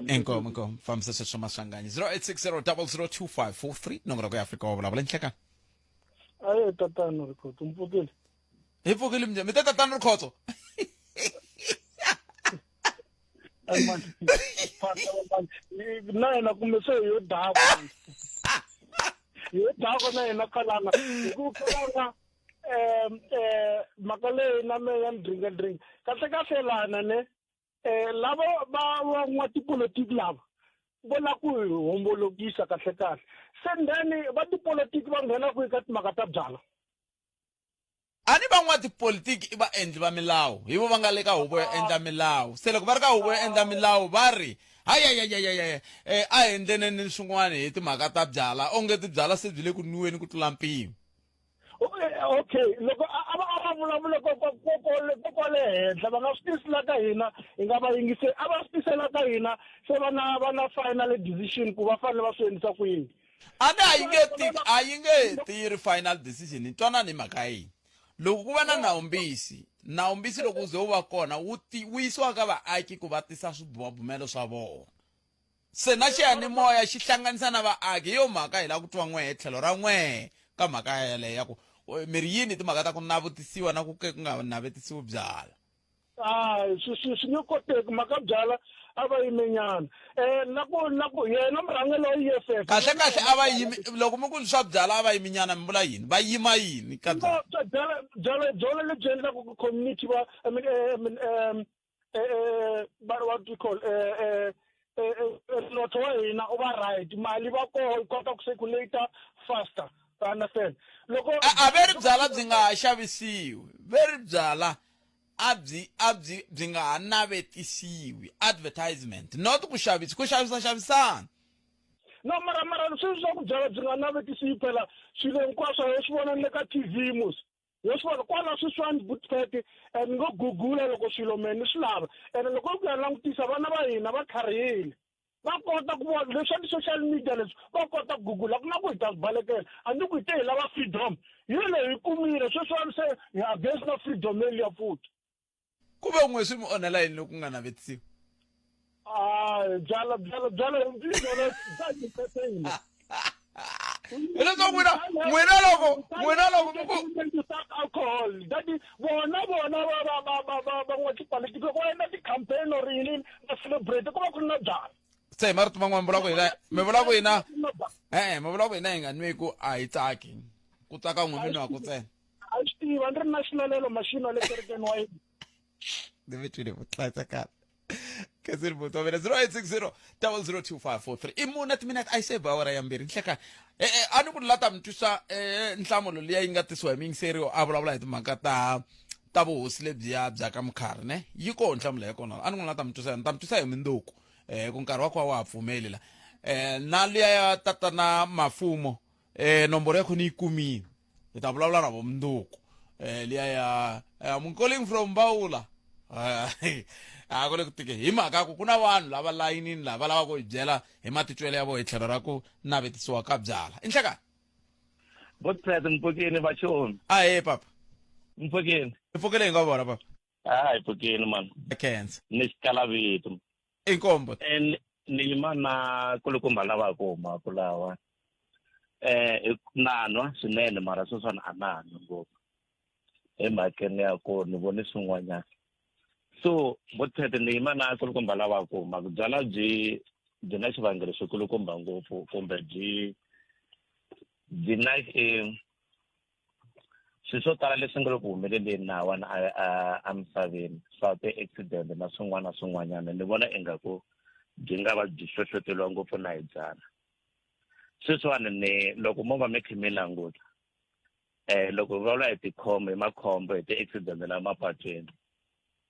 enkomo famisa sweswo maswanganyi 0860002543 nongoroko ya afrika wa vulavula nhlekani aye tatano rikhoto mpfukile hi pfukile mi mi tatano rikhoto na yena kumbe se yo dako na yena kalanga ku kalanga mhaka leyi na me ya drink kahle lana ne lava va n'watipolitiki lava vona ku hi hombolokisa kahle se ndeni va tipolitiki va nghena ku eka timhaka ta byala a ni van'watipolitiki i vaendli va milawu hi vo va nga le ka huvo yo endla milawu se loko va ri ka huvo yo endla milawu va ri hayayayayaya a hi endleneni swin'wana hi timhaka ta byala onge tibyala se byi le ku nwiweni ku tlula mpimo okay loko a va vulavula ko le henhla va nga swi tisela ka hina hi nga va yingise a va swi tisela ka hina se va na final decision ku va fanele va swi endlisa ku yini a yi nge tirhi final decision hi twanana hi mhaka yini loko ku va na nawumbisi loko u ze wu va kona wu yisiwa ka vaaki ku va tisa swibumabumelo swa vona se na xiyanimoya xi hlanganisa na vaaki hi yo mhaka hi lava ku twa n'we hi tlhelo ra n'we ka mhaka yaleyo ya ku mi ri yini timhaka ta ku navutisiwa na ku nga navetisiwi byala sinyokoteki makabyala a va yimenyana naku yena murhangeri wa EFF kahle a va yimi loko mi ku swa byala a va yiminyana mi vula yini va yima yini ka byala lebyi endlaku community va what do you call lotho wa hina u va right mali va koho kota ku circulate faster understand loko a veri byala byi nga ha xavisiwi veri byala byi nga ha navetisiwi advertisement not ku xavisana no mara sweswi swa ku byala byi nga navetisiwi phela swilo hinkwaswo hi swi vona le ka TV mos hi swi vona kwala sweswiwani Bootfed and ngo gugula loko swilo meni swi lava and loko ku ya langutisa vana va hina va kharihile va kota ku vona leswi swa ti-social media leswi va kota ku gugula ku na ku hi ta balekela a ni ku hi te hi lava freedom hi leyi hi kumile sweswiwani se hi against na freedom eliya futhi ku ve n'we swi mi onhela yini loko ku nga navetisiwi byala hileswaku n'wina loko alcohol dati vona van'watipolitiki va endla ti-campaign or yini va celebrate ku va ku ri na byala se marito man'wana mi vula ku hina mi vula ku hina hi nga nwiku a hi tsaki ku tsaka n'we mi nwaku ntsena a swi tiva ni ri na xilalelo machine wa le kerekeni wa yini ni vitwile vutlhayisakala kasi ri muti wa mina 0860 002543 i mune timinete a yi se ba awara ya mbirhi nhlekani a ni ku lata mi twisa nhlamulo liya yi nga tisiwa hi miyingiseriwa a vulavula hi timhaka ta vuhosi lebyiya bya ka Mkhari ne yi kona nhlamulo ya kona a ni ku lata mi twisa ni ta mi twisa hi mindzuku ku nkarhi wa ku wa ha pfumeli la na liya ya tatana Mafumo nomboro ya khona yi kumile hi ta vulavula na vo mindzuku liya ya I'm calling from Baula a ku le ku tike hi mhaka ku na vanhu lava layinini lava lava ku hi byela hi matitwelo ya vo hi tlhelo ra ku navetisiwa ka byala i nhlekani Bootfed Mpfukeni vachoni he papa Mpfukeni i pfukele hi nga vona papa hi Mpfukeni man cancer ni xikala vito inkombo ni yima na kulukumba lava kuma kulawa nanwa swinene mara sweswana a nanwa ngopfu emhakeni ya ko ni vone swin'wanyana so Bootfed ni yima na kulukumba lava kuma byala byi na xivangelo xo kulukumba ngopfu kumbe byi na swilo swo tala leswi nga le ku humeleleni na wona a misaveni swa ti-accident na swin'wana na swin'wanyana ni vona ingaku byi nga va byi hlohloteliwa ngopfu na hi byala sweswiwani ni loko mo va mi kha mi languta loko hi vulavula hi hi makhombo hi ti-accident la mapatwini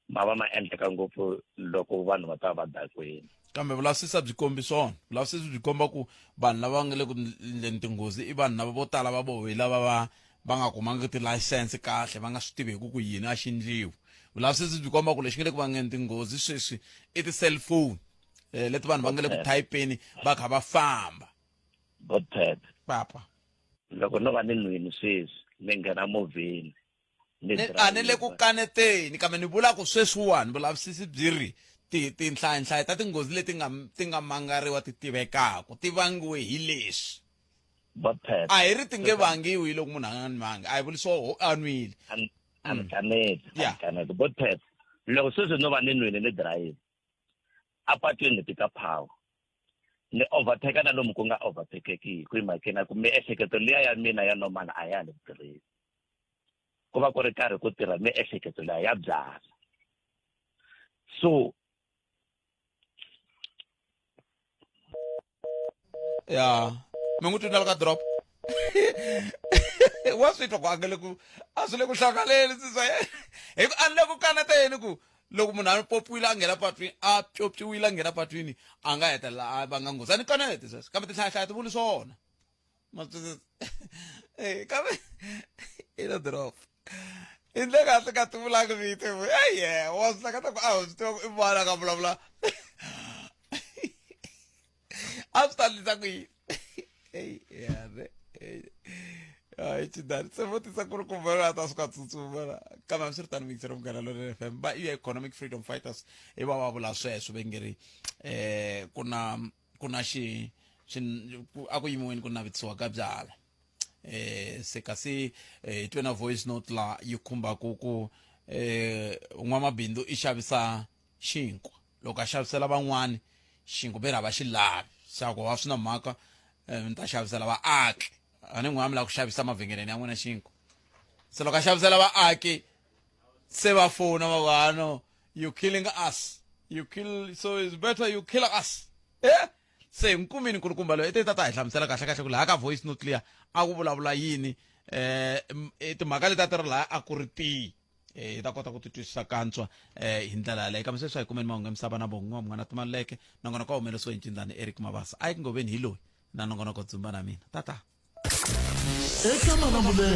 ma va ma endleka ngopfu loko vanhu va ta va dakwini kambe vulavisisi byi kombi swona vulavisisi byi komba ku vanhu lava nga le ku endleni tinghozi i vanhu lava vo tala va bohi lava va nga kumanga ti-license kahle va nga swi tiveki ku yini a xi endliwi vulavisisi byi komba ku lexi nga le ku vangeni tinghozi sweswi i ti-cellphone leti vanhu va nga le ku typeni va kha va famba Bootfed papa loko no va ni nwini sweswi ni nghena movheni a ni le ku kaneteni kambe ni vula ku sweswiwani vulavisisi byi ri tinhlayanhlaya ta tinghozi leti ti nga mangariwa ti tivekaku ti vangiwe hi leswi a hi ri ti nge vangiwi hi loko munhu a nga nwanga a hi vuli so a nwile kanete Bootfed loko sweswi no va ni nwini ni drive apatwini ni tika power ni overtake na lomu ku nga overtakeki hi mhakeni ya ku miehleketo liya ya mina ya nomana a ya le tirheni ku va ku ri karhi ku tirha miehleketo liya ya byala so ya mi n'wi twinela ka drop wa swi twa ku a swi le ku hlanganeni hi ku a ni le ku kaneteni ku loko munhu a popiwile a nghena patwini a pyopyiwile a nghena patwini a nga hetelela a vanga nghozi a ni kanete sweswo kambe tinhlayahlaya ti vuli swona kambe i lo drop i ndle kahle ka ti vulanga vito wa swi hleketa ku a ho swi tiva ku i vana ka vulavula a swi ta ndlisa ku yini hayi chidani se vutisa ku ri ku vona ta suka tsutsuma kambe a swi ri tani mixer Munghana Lonene FM va i economic freedom fighters i va va vula sweswo ve nge ri ku na a ku yimiweni ku navetisiwa ka byala se kasi hi twe na voice note la yi khumbaku ku n'wamabindzu i xavisa xinkwa loko a xavisela van'wani xinkwa ve ri va xi lavi xako wa swi na mhaka ni ta xavisela vaaki a ni n'wana mi lava ku xavisa mavhengeleni ya n'wina xinkwa se loko a xavisela vaaki se va fona va ku no you killing us so it's better you kill us se nkumini nkulukumba loyi i ta hi hlamusela kahle kahle ku laha ka voice note liya a ku vulavula yini timhaka leti a ti ri laha a ku ri tihi hi ta kota ku ti twisisa kantswa hi ndlela yaleyo kambe sweswi a hi kumeni mahungu emisava na von'wa mun'wana timaluleke nongonoko wa humelesiwe hi ncindani Eric Mabasa a yi ku ngoveni hi loyi na nongonoko dzumba na mina tata